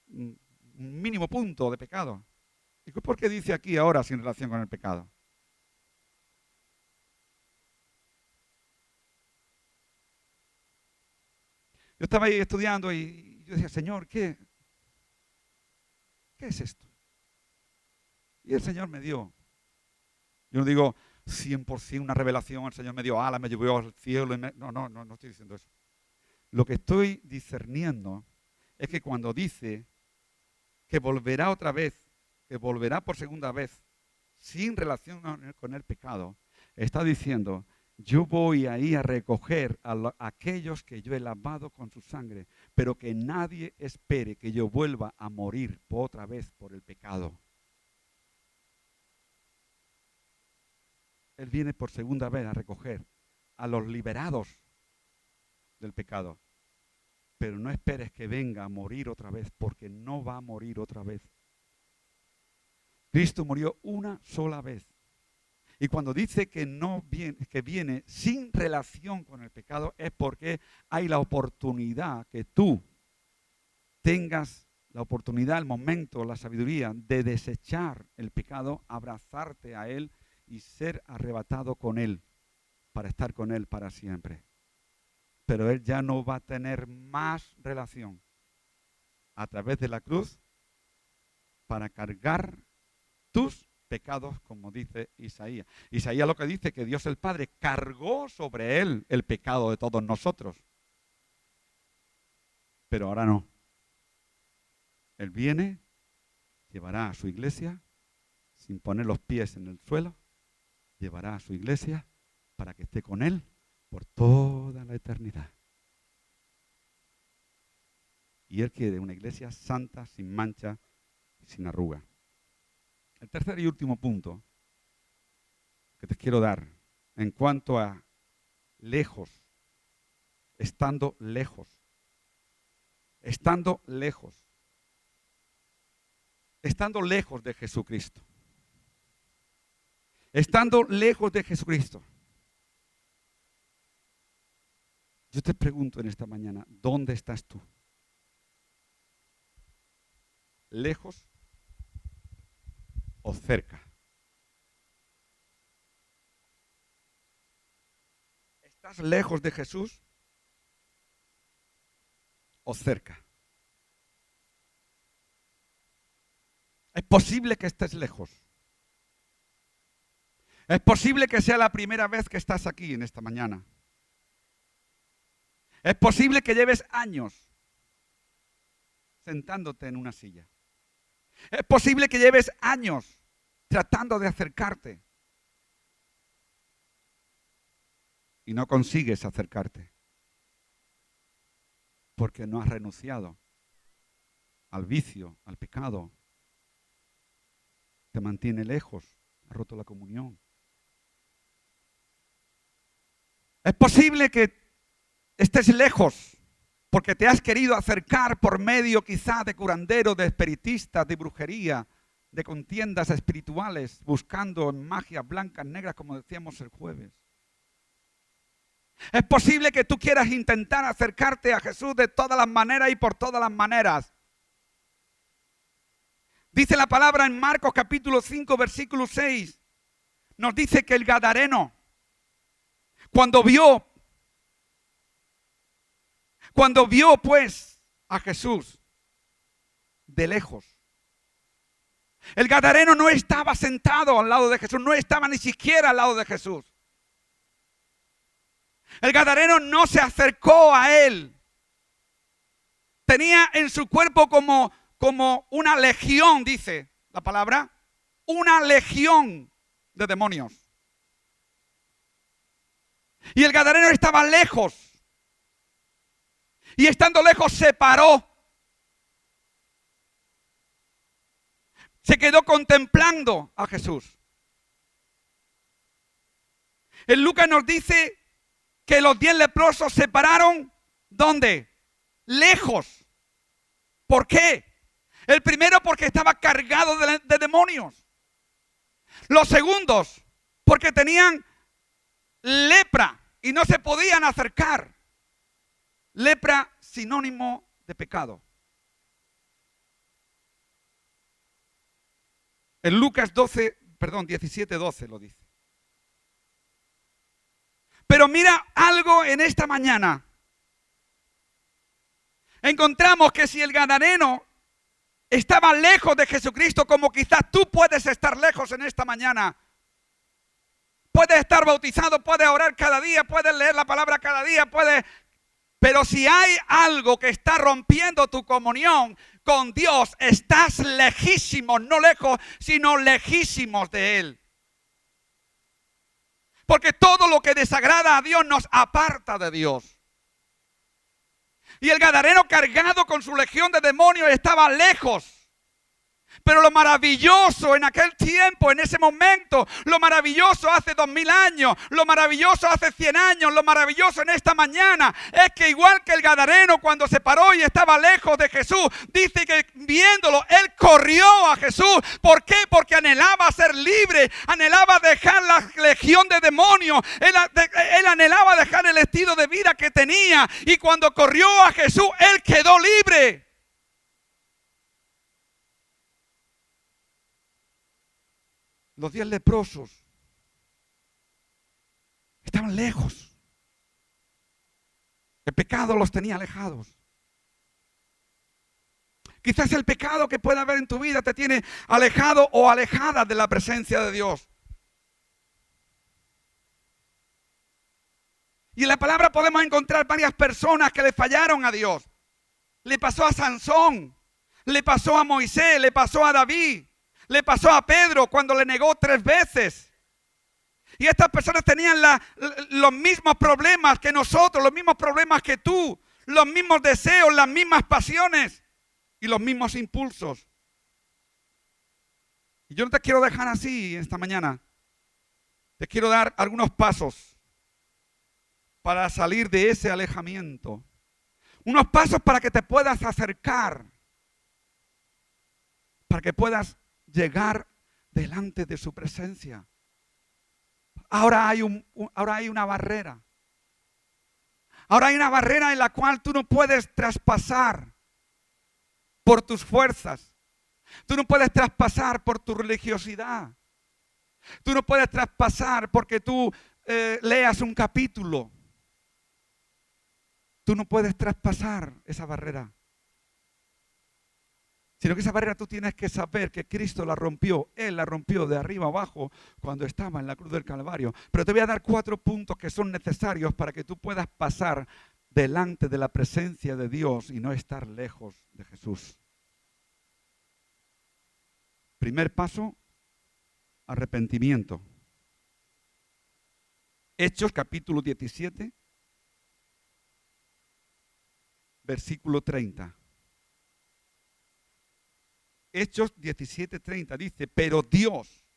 un mínimo punto de pecado. ¿Y por qué dice aquí ahora sin relación con el pecado? Yo estaba ahí estudiando y yo decía, Señor, ¿qué es esto? Y el Señor me dio. Yo no digo 100% una revelación, el Señor me dio alas, me llevó al cielo. No estoy diciendo eso. Lo que estoy discerniendo es que cuando dice que volverá otra vez, que volverá por segunda vez, sin relación con el pecado, está diciendo, yo voy ahí a recoger a aquellos que yo he lavado con su sangre, pero que nadie espere que yo vuelva a morir otra vez por el pecado. Él viene por segunda vez a recoger a los liberados del pecado. Pero no esperes que venga a morir otra vez, porque no va a morir otra vez. Cristo murió una sola vez. Y cuando dice que viene sin relación con el pecado, es porque hay la oportunidad que tú tengas la oportunidad, el momento, la sabiduría de desechar el pecado, abrazarte a Él y ser arrebatado con Él para estar con Él para siempre. Pero Él ya no va a tener más relación a través de la cruz para cargar tus pecados, como dice Isaías. Isaías lo que dice que Dios el Padre cargó sobre Él el pecado de todos nosotros. Pero ahora no. Él viene, llevará a su iglesia, sin poner los pies en el suelo, llevará a su iglesia para que esté con Él por toda la eternidad. Y Él quiere una iglesia santa, sin mancha y sin arruga. El tercer y último punto que te quiero dar en cuanto a lejos, estando lejos de Jesucristo. Estando lejos de Jesucristo. Yo te pregunto en esta mañana, ¿dónde estás tú? ¿Lejos o cerca? ¿Estás lejos de Jesús o cerca? Es posible que estés lejos. Es posible que sea la primera vez que estás aquí en esta mañana. Es posible que lleves años sentándote en una silla. Es posible que lleves años tratando de acercarte y no consigues acercarte porque no has renunciado al vicio, al pecado. Te mantiene lejos, has roto la comunión. Es posible que estés lejos porque te has querido acercar por medio quizá de curanderos, de espiritistas, de brujería, de contiendas espirituales, buscando en magias blancas, negras, como decíamos el jueves. Es posible que tú quieras intentar acercarte a Jesús de todas las maneras y por todas las maneras. Dice la palabra en Marcos capítulo 5, versículo 6. Nos dice que el gadareno, cuando vio pues a Jesús de lejos. El gadareno no estaba sentado al lado de Jesús, no estaba ni siquiera al lado de Jesús. El gadareno no se acercó a él. Tenía en su cuerpo como una legión, dice la palabra, una legión de demonios. Y el gadareno estaba lejos. Y estando lejos se paró. Se quedó contemplando a Jesús. En Lucas nos dice que los 10 leprosos se pararon, ¿dónde? Lejos. ¿Por qué? El primero porque estaba cargado de demonios. Los segundos porque tenían lepra y no se podían acercar. Lepra, sinónimo de pecado. En Lucas 17:12 lo dice. Pero mira algo en esta mañana. Encontramos que si el gadareno estaba lejos de Jesucristo, como quizás tú puedes estar lejos en esta mañana. Puedes estar bautizado, puedes orar cada día, puedes leer la palabra cada día, pero si hay algo que está rompiendo tu comunión con Dios, estás lejísimos, no lejos, sino lejísimos de Él. Porque todo lo que desagrada a Dios nos aparta de Dios. Y el gadareno, cargado con su legión de demonios, estaba lejos. Pero lo maravilloso en aquel tiempo, en ese momento, lo maravilloso hace 2000 años, lo maravilloso hace 100 años, lo maravilloso en esta mañana, es que igual que el gadareno cuando se paró y estaba lejos de Jesús, dice que viéndolo, él corrió a Jesús. ¿Por qué? Porque anhelaba ser libre, anhelaba dejar la legión de demonios, él anhelaba dejar el estilo de vida que tenía, y cuando corrió a Jesús, él quedó libre. Los 10 leprosos estaban lejos. El pecado los tenía alejados. Quizás el pecado que pueda haber en tu vida te tiene alejado o alejada de la presencia de Dios. Y en la palabra podemos encontrar varias personas que le fallaron a Dios. Le pasó a Sansón, le pasó a Moisés, le pasó a David. Le pasó a Pedro cuando le negó 3 veces. Y estas personas tenían los mismos problemas que nosotros, los mismos problemas que tú, los mismos deseos, las mismas pasiones y los mismos impulsos. Y yo no te quiero dejar así esta mañana. Te quiero dar algunos pasos para salir de ese alejamiento. Unos pasos para que te puedas acercar, para que puedas llegar delante de su presencia. Ahora hay una barrera. Ahora hay una barrera en la cual tú no puedes traspasar por tus fuerzas. Tú no puedes traspasar por tu religiosidad. Tú no puedes traspasar porque tú leas un capítulo. Tú no puedes traspasar esa barrera. Sino que esa barrera tú tienes que saber que Cristo la rompió. Él la rompió de arriba abajo cuando estaba en la cruz del Calvario. Pero te voy a dar 4 puntos que son necesarios para que tú puedas pasar delante de la presencia de Dios y no estar lejos de Jesús. Primer paso, arrepentimiento. Hechos capítulo 17, versículo 30. Hechos 17:30 dice, pero Dios,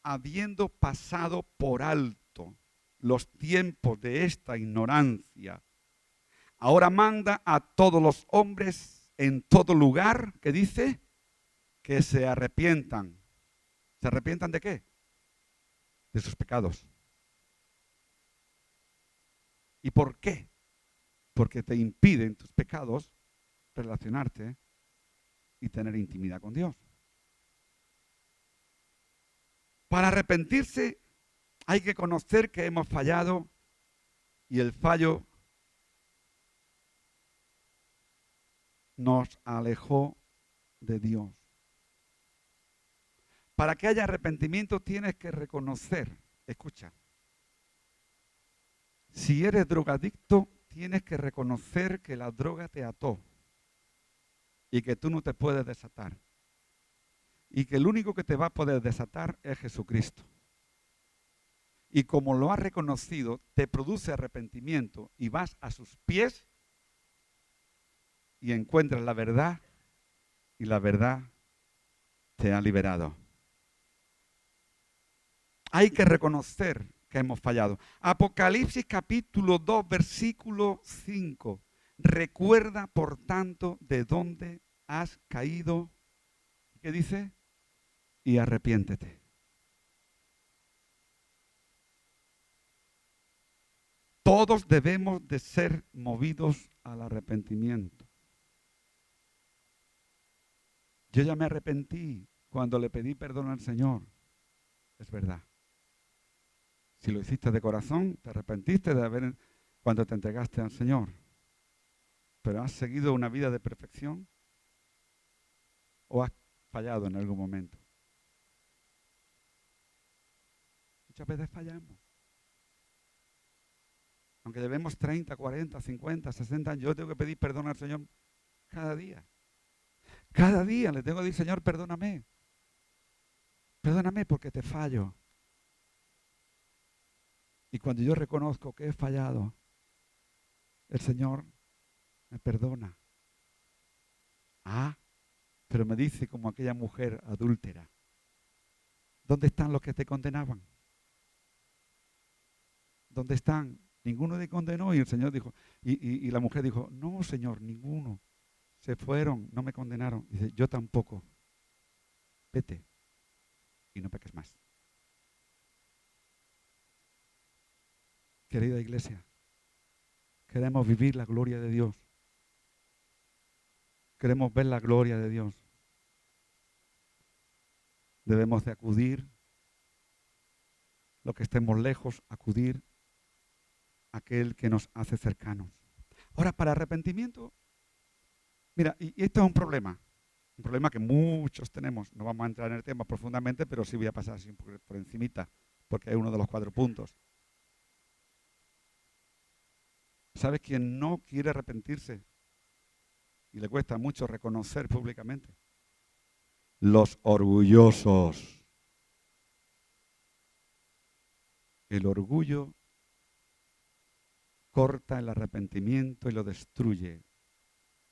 habiendo pasado por alto los tiempos de esta ignorancia, ahora manda a todos los hombres en todo lugar, que dice, que se arrepientan. ¿Se arrepientan de qué? De sus pecados. ¿Y por qué? Porque te impiden tus pecados relacionarte y tener intimidad con Dios. Para arrepentirse hay que conocer que hemos fallado y el fallo nos alejó de Dios. Para que haya arrepentimiento tienes que reconocer, escucha, si eres drogadicto tienes que reconocer que la droga te ató y que tú no te puedes desatar. Y que el único que te va a poder desatar es Jesucristo. Y como lo has reconocido, te produce arrepentimiento y vas a sus pies y encuentras la verdad y la verdad te ha liberado. Hay que reconocer que hemos fallado. Apocalipsis capítulo 2, versículo 5. Recuerda, por tanto, de dónde has caído. ¿Qué dice? Y arrepiéntete. Todos debemos de ser movidos al arrepentimiento. Yo ya me arrepentí cuando le pedí perdón al Señor. Es verdad. Si lo hiciste de corazón, te arrepentiste cuando te entregaste al Señor. Pero ¿has seguido una vida de perfección? ¿O has fallado en algún momento? Muchas veces fallamos. Aunque llevemos 30, 40, 50, 60 años, yo tengo que pedir perdón al Señor cada día. Cada día le tengo que decir, Señor, perdóname. Perdóname porque te fallo. Y cuando yo reconozco que he fallado, el Señor me perdona. Pero me dice como aquella mujer adúltera, ¿dónde están los que te condenaban? ¿Dónde están? Ninguno te condenó. Y el Señor dijo, y la mujer dijo, no, Señor, ninguno. Se fueron, no me condenaron. Dice, yo tampoco. Vete y no peques más. Querida iglesia, queremos vivir la gloria de Dios. Queremos ver la gloria de Dios. Debemos de acudir, los que estemos lejos, acudir a aquel que nos hace cercanos. Ahora, para arrepentimiento, mira, y esto es un problema que muchos tenemos. No vamos a entrar en el tema profundamente, pero sí voy a pasar así por encimita, porque es uno de los 4 puntos. ¿Sabes quién no quiere arrepentirse? Y le cuesta mucho reconocer públicamente. Los orgullosos. El orgullo corta el arrepentimiento y lo destruye.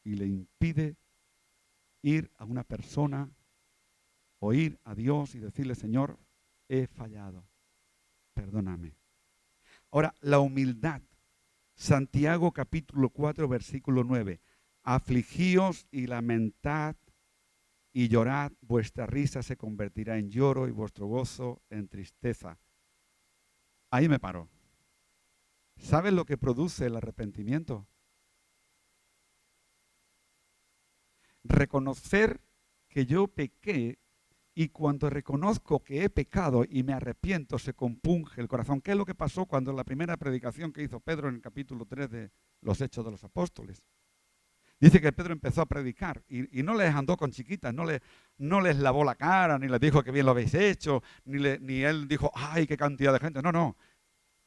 Y le impide ir a una persona o ir a Dios y decirle, Señor, he fallado. Perdóname. Ahora, la humildad. Santiago capítulo 4, versículo 9. Afligíos y lamentad y llorad, vuestra risa se convertirá en lloro y vuestro gozo en tristeza. Ahí me paro. ¿Sabes lo que produce el arrepentimiento? Reconocer que yo pequé, y cuando reconozco que he pecado y me arrepiento, se compunge el corazón. ¿Qué es lo que pasó cuando en la primera predicación que hizo Pedro en el capítulo 3 de los Hechos de los Apóstoles? Dice que Pedro empezó a predicar y no les andó con chiquitas, no les lavó la cara, ni les dijo que bien lo habéis hecho, ni él dijo, ¡ay, qué cantidad de gente! No.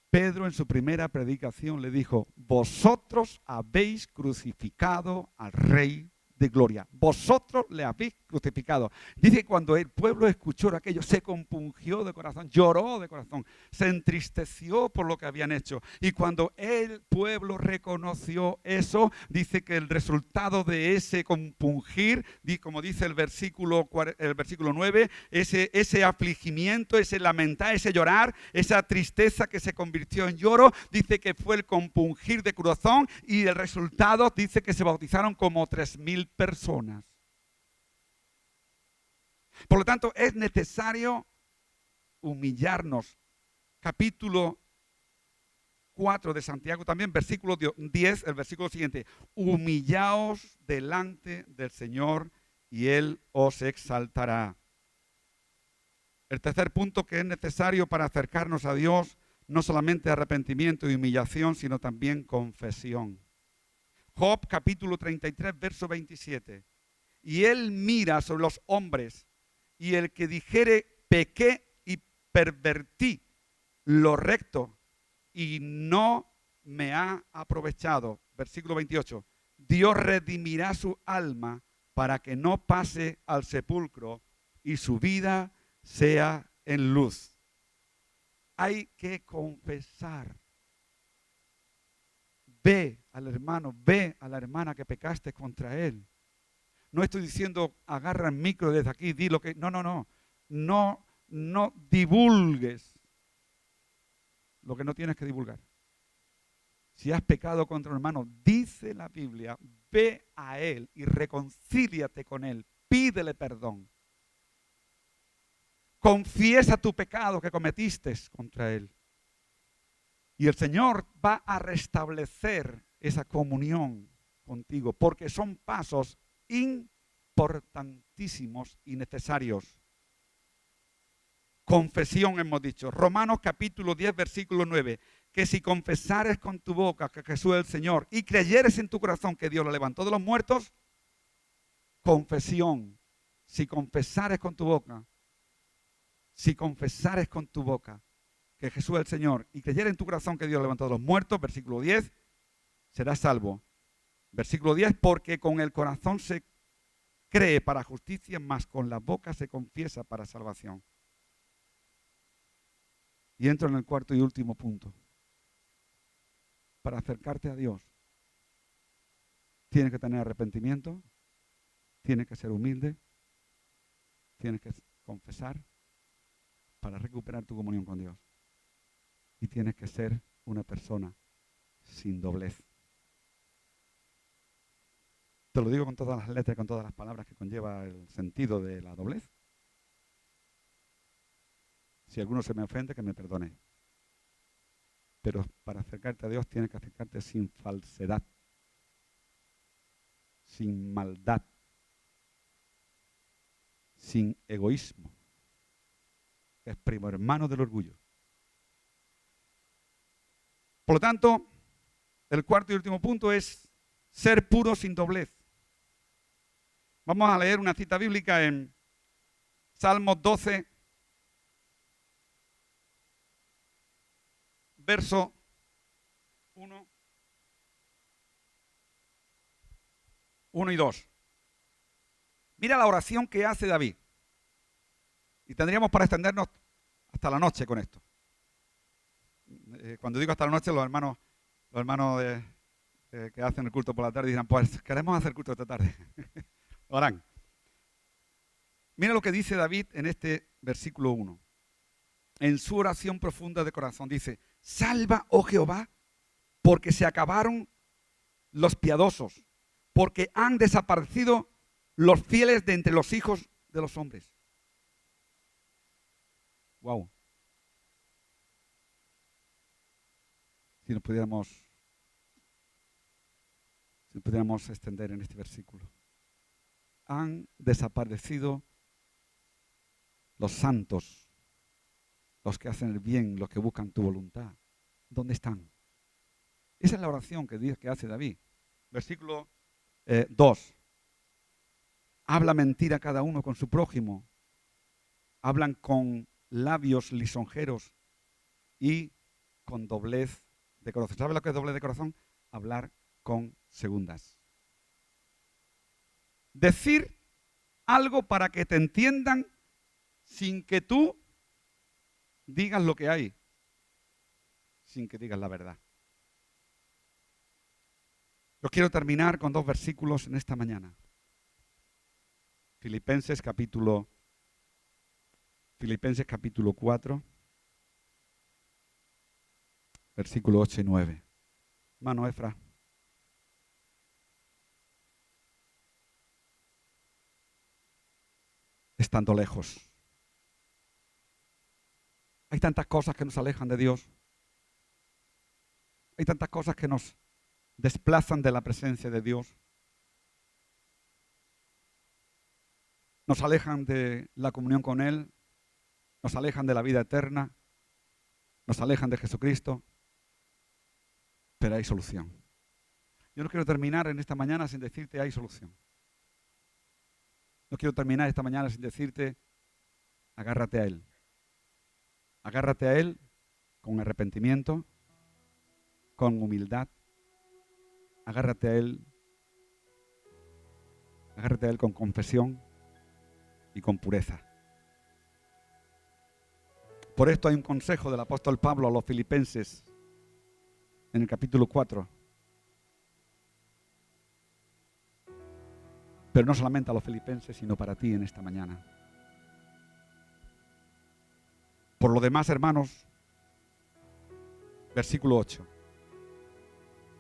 Pedro en su primera predicación le dijo, vosotros habéis crucificado al Rey de Gloria. Vosotros le habéis crucificado. Dice que cuando el pueblo escuchó aquello, se compungió de corazón, lloró de corazón, se entristeció por lo que habían hecho. Y cuando el pueblo reconoció eso, dice que el resultado de ese compungir, como dice el versículo 9, ese afligimiento, ese lamentar, ese llorar, esa tristeza que se convirtió en lloro, dice que fue el compungir de corazón y el resultado dice que se bautizaron como 3,000 personas. Por lo tanto, es necesario humillarnos. Capítulo 4 de Santiago, también versículo 10, el versículo siguiente. Humillaos delante del Señor y Él os exaltará. El tercer punto que es necesario para acercarnos a Dios, no solamente arrepentimiento y humillación, sino también confesión. Job capítulo 33, verso 27. Y Él mira sobre los hombres, y el que dijere pequé y pervertí lo recto y no me ha aprovechado. Versículo 28. Dios redimirá su alma para que no pase al sepulcro y su vida sea en luz. Hay que confesar. Ve al hermano, ve a la hermana que pecaste contra él. No estoy diciendo agarra el micro desde aquí, di lo que... No divulgues lo que no tienes que divulgar. Si has pecado contra un hermano, dice la Biblia, ve a él y reconcíliate con él, pídele perdón. Confiesa tu pecado que cometiste contra él. Y el Señor va a restablecer esa comunión contigo, porque son pasos importantísimos y necesarios. Confesión hemos dicho. Romanos capítulo 10, versículo 9. Que si confesares con tu boca que Jesús es el Señor y creyeres en tu corazón que Dios lo levantó de los muertos, confesión. Si confesares con tu boca que Jesús es el Señor y creyeres en tu corazón que Dios lo levantó de los muertos, versículo 10, serás salvo. Versículo 10, porque con el corazón se cree para justicia, mas con la boca se confiesa para salvación. Y entro en el cuarto y último punto. Para acercarte a Dios, tienes que tener arrepentimiento, tienes que ser humilde, tienes que confesar para recuperar tu comunión con Dios. Y tienes que ser una persona sin doblez. Te lo digo con todas las letras, con todas las palabras que conlleva el sentido de la doblez. Si alguno se me ofende, que me perdone. Pero para acercarte a Dios tienes que acercarte sin falsedad, sin maldad, sin egoísmo, que es primo hermano del orgullo. Por lo tanto, el cuarto y último punto es ser puro sin doblez. Vamos a leer una cita bíblica en Salmos 12, verso 1 y 2. Mira la oración que hace David. Y tendríamos para extendernos hasta la noche con esto. Cuando digo hasta la noche, los hermanos que hacen el culto por la tarde dirán, pues queremos hacer culto esta tarde. Lo harán. Mira lo que dice David en este versículo 1. En su oración profunda de corazón dice, salva, oh Jehová, porque se acabaron los piadosos, porque han desaparecido los fieles de entre los hijos de los hombres. Wow. Si nos pudiéramos extender en este versículo. Han desaparecido los santos, los que hacen el bien, los que buscan tu voluntad. ¿Dónde están? Esa es la oración que hace David. Versículo 2. Habla mentira cada uno con su prójimo. Hablan con labios lisonjeros y con doblez de corazón. ¿Sabes lo que es doblez de corazón? Hablar con segundas. Decir algo para que te entiendan sin que tú digas lo que hay, sin que digas la verdad. Yo quiero terminar con 2 versículos en esta mañana. Filipenses capítulo 4, versículo 8 y 9. Hermano Efra. Estando lejos. Hay tantas cosas que nos alejan de Dios. Hay tantas cosas que nos desplazan de la presencia de Dios. Nos alejan de la comunión con Él. Nos alejan de la vida eterna. Nos alejan de Jesucristo. Pero hay solución. Yo no quiero terminar en esta mañana sin decirte hay solución. No quiero terminar esta mañana sin decirte agárrate a Él. Agárrate a Él con arrepentimiento, con humildad. Agárrate a Él con confesión y con pureza. Por esto hay un consejo del apóstol Pablo a los filipenses en el capítulo 4. Pero no solamente a los filipenses, sino para ti en esta mañana. Por lo demás, hermanos, versículo 8.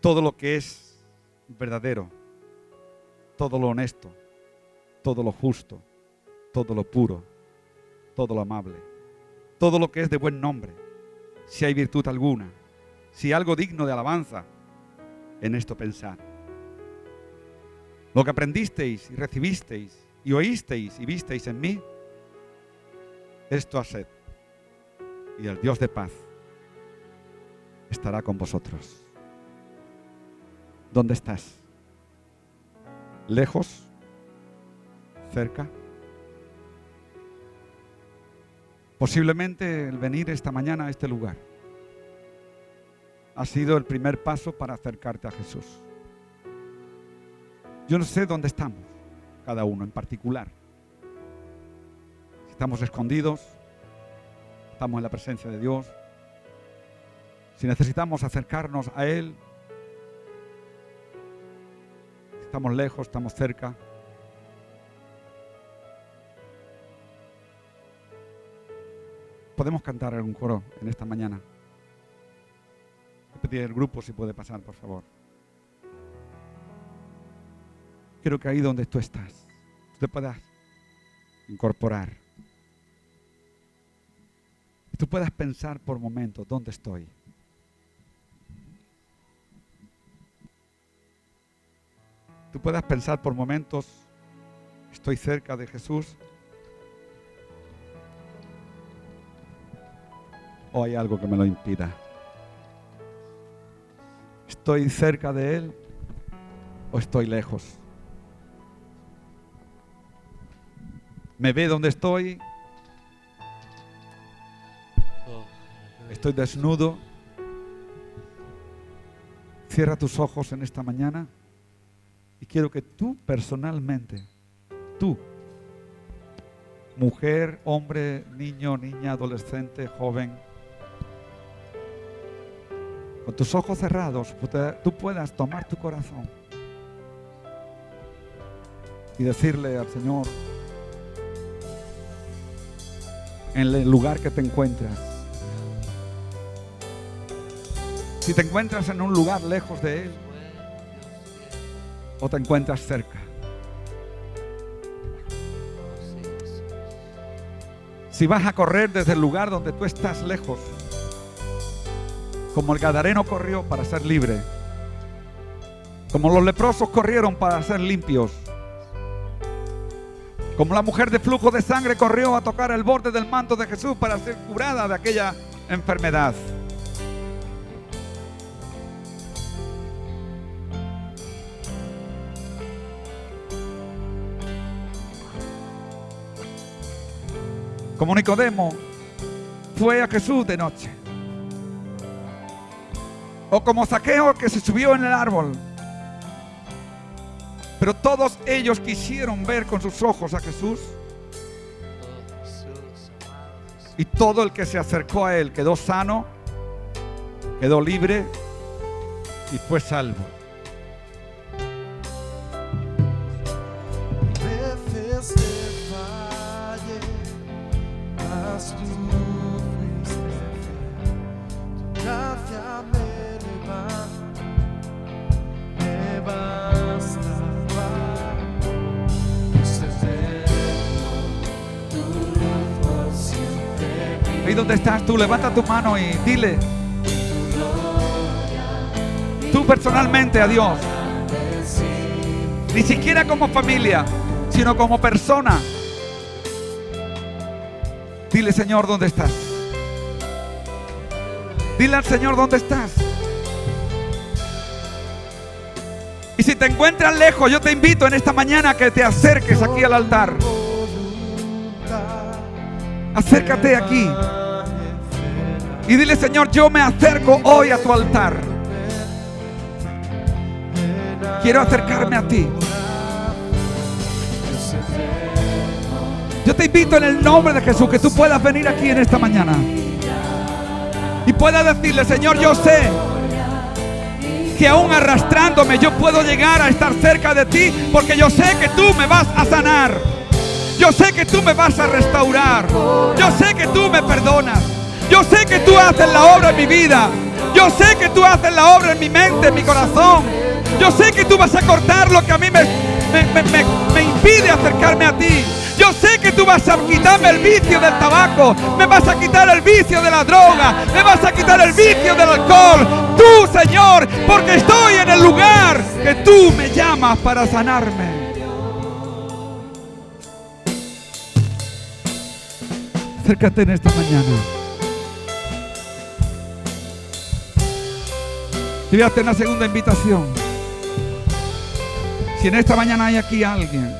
Todo lo que es verdadero, todo lo honesto, todo lo justo, todo lo puro, todo lo amable, todo lo que es de buen nombre, si hay virtud alguna, Si algo digno de alabanza, en esto pensad. Lo que aprendisteis y recibisteis y oísteis y visteis en mí, esto haced, y el Dios de paz estará con vosotros. ¿Dónde estás? ¿Lejos? ¿Cerca? Posiblemente el venir esta mañana a este lugar ha sido el primer paso para acercarte a Jesús. Yo no sé dónde estamos, cada uno en particular. Si estamos escondidos, estamos en la presencia de Dios. Si necesitamos acercarnos a Él, estamos lejos, estamos cerca. Podemos cantar algún coro en esta mañana. Voy a pedir al grupo si puede pasar, por favor. Quiero que ahí donde tú estás, tú te puedas incorporar. Y tú puedas pensar por momentos, ¿dónde estoy? Tú puedas pensar por momentos, ¿estoy cerca de Jesús? ¿O hay algo que me lo impida? ¿Estoy cerca de Él o estoy lejos? ¿Me ve donde estoy? ¿Estoy desnudo? Cierra tus ojos en esta mañana y quiero que tú personalmente, tú, mujer, hombre, niño, niña, adolescente, joven, con tus ojos cerrados, tú puedas tomar tu corazón y decirle al Señor, en el lugar que te encuentras, si te encuentras en un lugar lejos de Él o te encuentras cerca, si vas a correr desde el lugar donde tú estás lejos, como el gadareno corrió para ser libre, como los leprosos corrieron para ser limpios, como la mujer de flujo de sangre corrió a tocar el borde del manto de Jesús para ser curada de aquella enfermedad. Como Nicodemo fue a Jesús de noche, o como Zaqueo que se subió en el árbol, pero todos ellos quisieron ver con sus ojos a Jesús, y todo el que se acercó a Él quedó sano, quedó libre y fue salvo. Veces te fallé, mas tú fuiste fiel. Tu gracia me levanta, me basta. Ahí donde estás tú, levanta tu mano y dile, tú personalmente a Dios, ni siquiera como familia, sino como persona. Dile, Señor, ¿dónde estás? Dile al Señor, ¿dónde estás? Y si te encuentras lejos, yo te invito en esta mañana a que te acerques aquí al altar. Acércate aquí y dile, Señor, yo me acerco hoy a tu altar. Quiero acercarme a ti. Yo te invito en el nombre de Jesús que tú puedas venir aquí en esta mañana y puedas decirle, Señor, yo sé que aún arrastrándome yo puedo llegar a estar cerca de ti, porque yo sé que tú me vas a sanar. Yo sé que tú me vas a restaurar. Yo sé que tú me perdonas. Yo sé que tú haces la obra en mi vida. Yo sé que tú haces la obra en mi mente, en mi corazón. Yo sé que tú vas a cortar lo que a mí me impide acercarme a ti. Yo sé que tú vas a quitarme el vicio del tabaco, me vas a quitar el vicio de la droga, me vas a quitar el vicio del alcohol. Tú, Señor, porque estoy en el lugar que tú me llamas para sanarme. Acércate en esta mañana. Y voy a hacer una segunda invitación. Si en esta mañana hay aquí alguien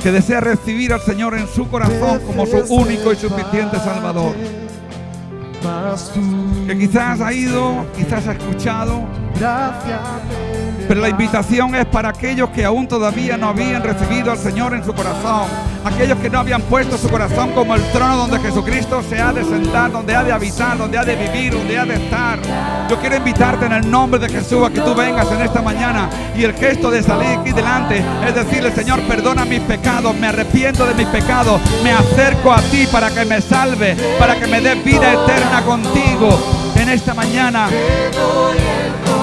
que desea recibir al Señor en su corazón como su único y suficiente Salvador, que quizás ha ido, quizás ha escuchado, pero la invitación es para aquellos que aún todavía no habían recibido al Señor en su corazón, aquellos que no habían puesto su corazón como el trono donde Jesucristo se ha de sentar, donde ha de habitar, donde ha de vivir, donde ha de estar. Yo quiero invitarte en el nombre de Jesús a que tú vengas en esta mañana, y el gesto de salir aquí delante es decirle: Señor, perdona mis pecados, me arrepiento de mis pecados, me acerco a ti para que me salve, para que me dé vida eterna contigo. En esta mañana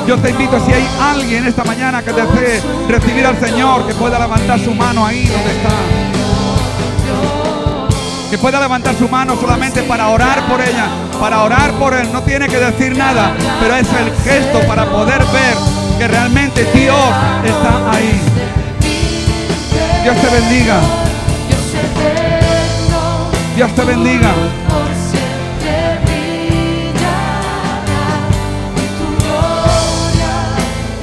yo te invito, si hay alguien esta mañana que desee recibir al Señor, que pueda levantar su mano ahí donde está, que pueda levantar su mano solamente para orar por ella, para orar por él. No tiene que decir nada, pero es el gesto para poder ver que realmente Dios está ahí. Dios te bendiga. Dios te bendiga.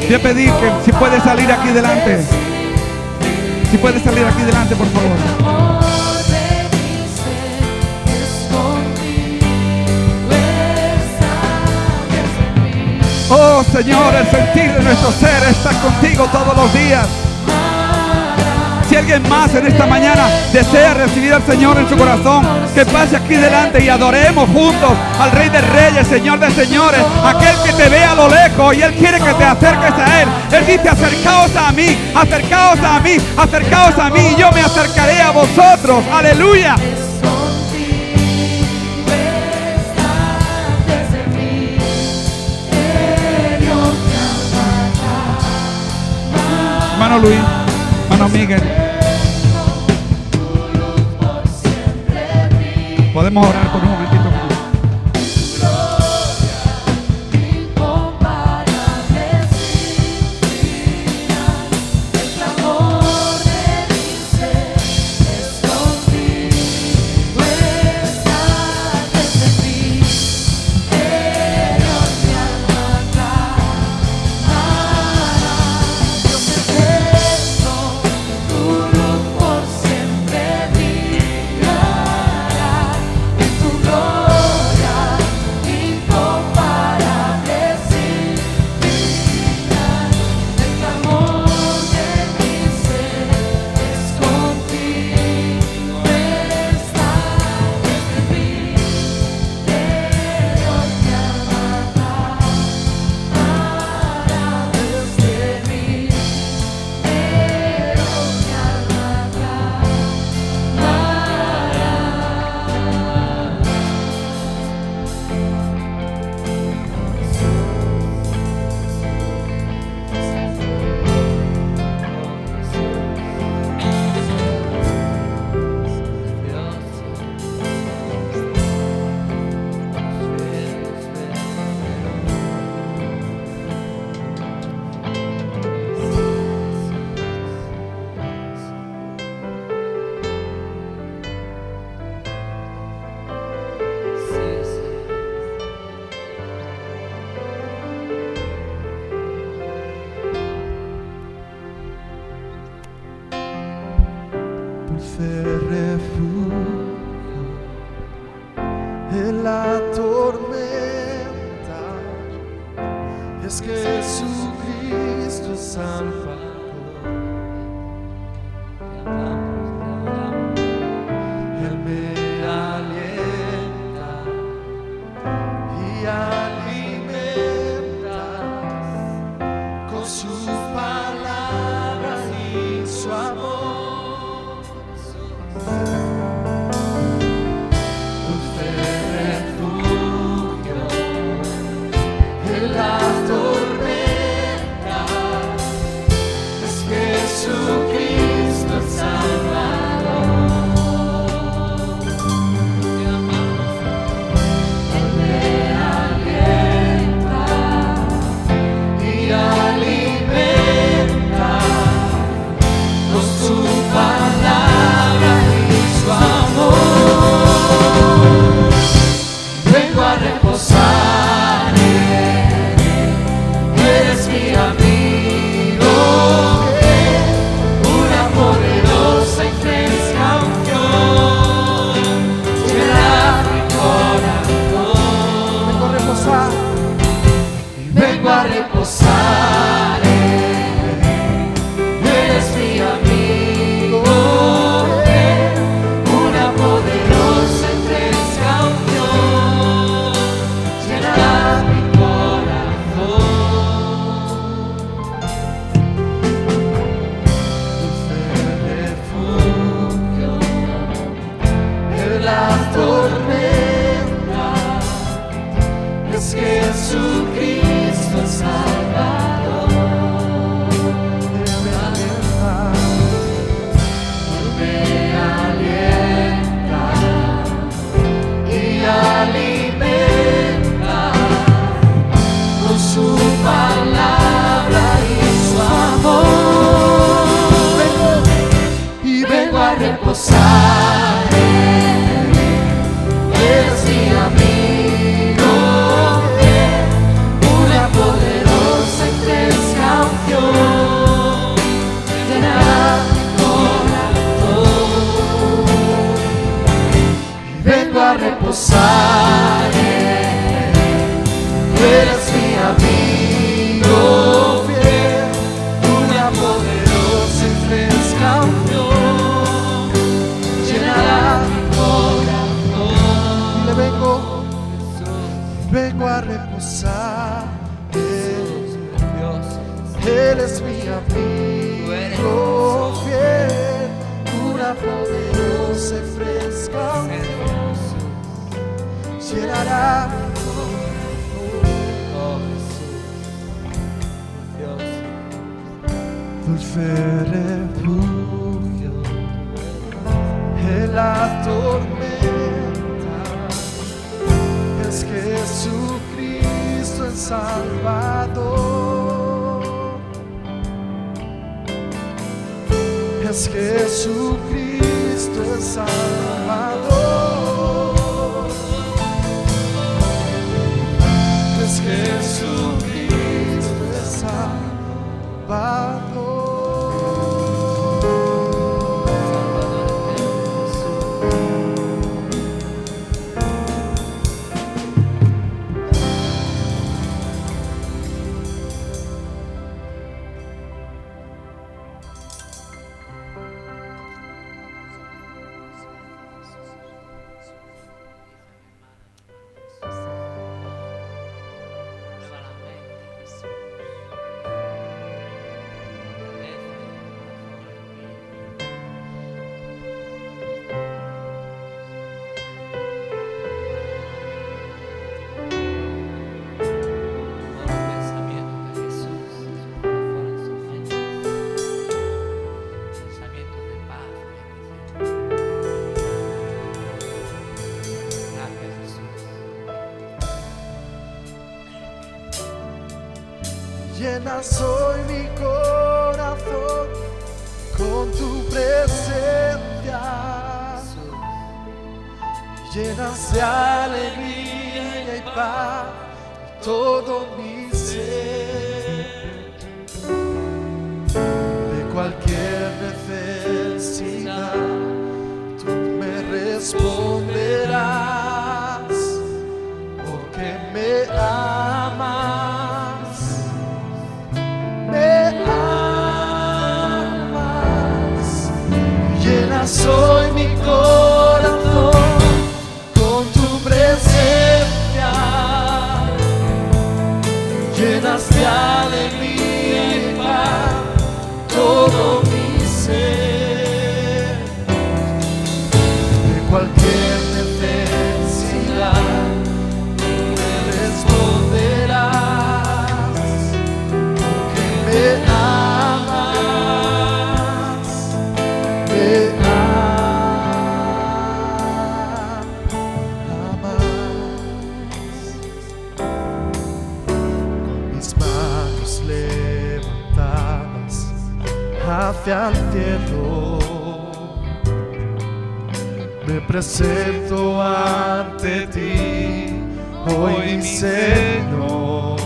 Voy a pedir que si puedes salir aquí delante, si puedes salir aquí delante, por favor. Oh Señor, el sentir de nuestro ser está contigo todos los días. Si alguien más en esta mañana desea recibir al Señor en su corazón, que pase aquí delante y adoremos juntos al Rey de Reyes, Señor de Señores, aquel que te ve a lo lejos y Él quiere que te acerques a Él. Él dice: acercaos a mí, acercaos a mí, acercaos a mí, y yo me acercaré a vosotros. Aleluya. Hermano Luis, hermano Miguel, podemos orar por un momentito. En la tormenta es que Jesucristo es Salvador. Él me alienta y alimenta con sus palabras y su amor. Jesucristo. reposar en Él. Eres mi amigo fiel, una poderosa y fresca unción llenará mi corazón. Y vengo a reposar en Él. Eres mi amigo fiel, una poderosa y fresca unción llenará mi corazón. Le vengo a reposar en Él. Él es mi amigo fiel, una poderosa y fresca unción llenará mi dulce refugio en la tormenta. Es Jesucristo el Salvador. Es Jesucristo el Salvador. Es Jesucristo el Salvador. Llenas hoy mi corazón con tu presencia, llenas de alegría y paz todo mi ser. De cualquier necesidad tú me responderás, porque me amas. Soy mi corazón con tu presencia, llenas de alegría y paz todo mi ser. De cualquier necesidad tú me responderás, porque me amas, me hacia el cielo, me presento ante ti, hoy mi Señor,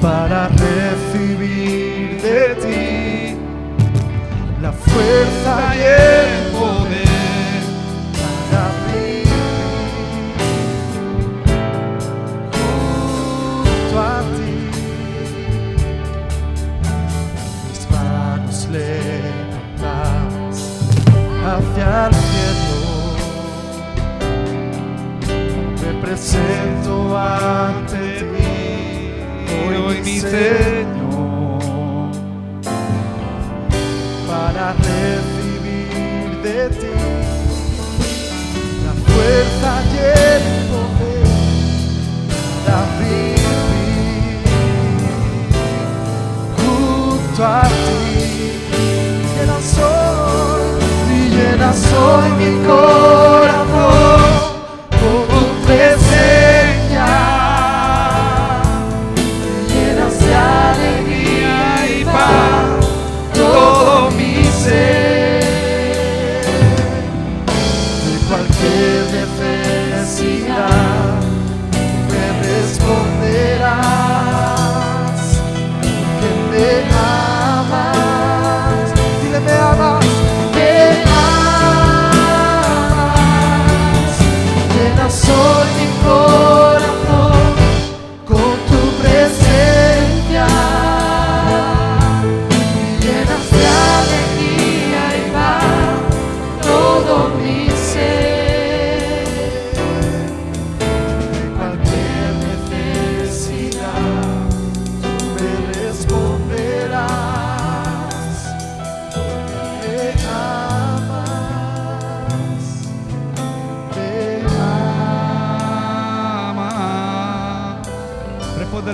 para recibir de ti la fuerza y el poder para vivir junto a ti. Levantadas hacia el cielo, me presento ante ti, hoy mi Señor, para recibir de ti la fuerza y el poder para vivir junto a ti. Llenas hoy mi corazón con tu presencia, llenas de alegría y paz todo mi ser.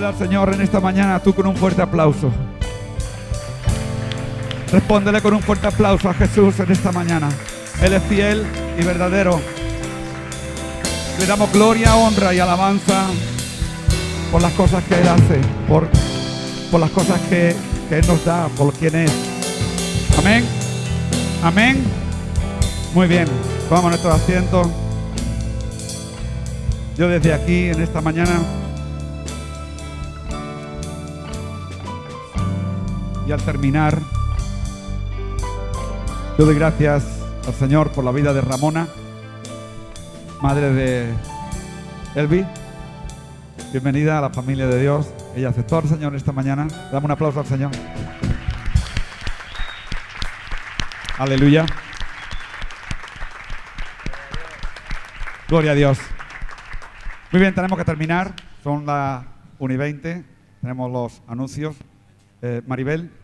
Respóndele al Señor en esta mañana tú con un fuerte aplauso. Respóndele con un fuerte aplauso a Jesús en esta mañana. Él es fiel y verdadero. Le damos gloria, honra y alabanza por las cosas que Él hace, por las cosas que Él nos da, por quien es. Amén. Amén. Muy bien, vamos a nuestro asiento. Yo desde aquí en esta mañana y al terminar, yo doy gracias al Señor por la vida de Ramona, madre de Elvi. Bienvenida a la familia de Dios. Ella aceptó al Señor esta mañana. Dame un aplauso al Señor. Aleluya. Gloria a Dios. Muy bien, tenemos que terminar. Son las 1:20. Tenemos los anuncios. Maribel.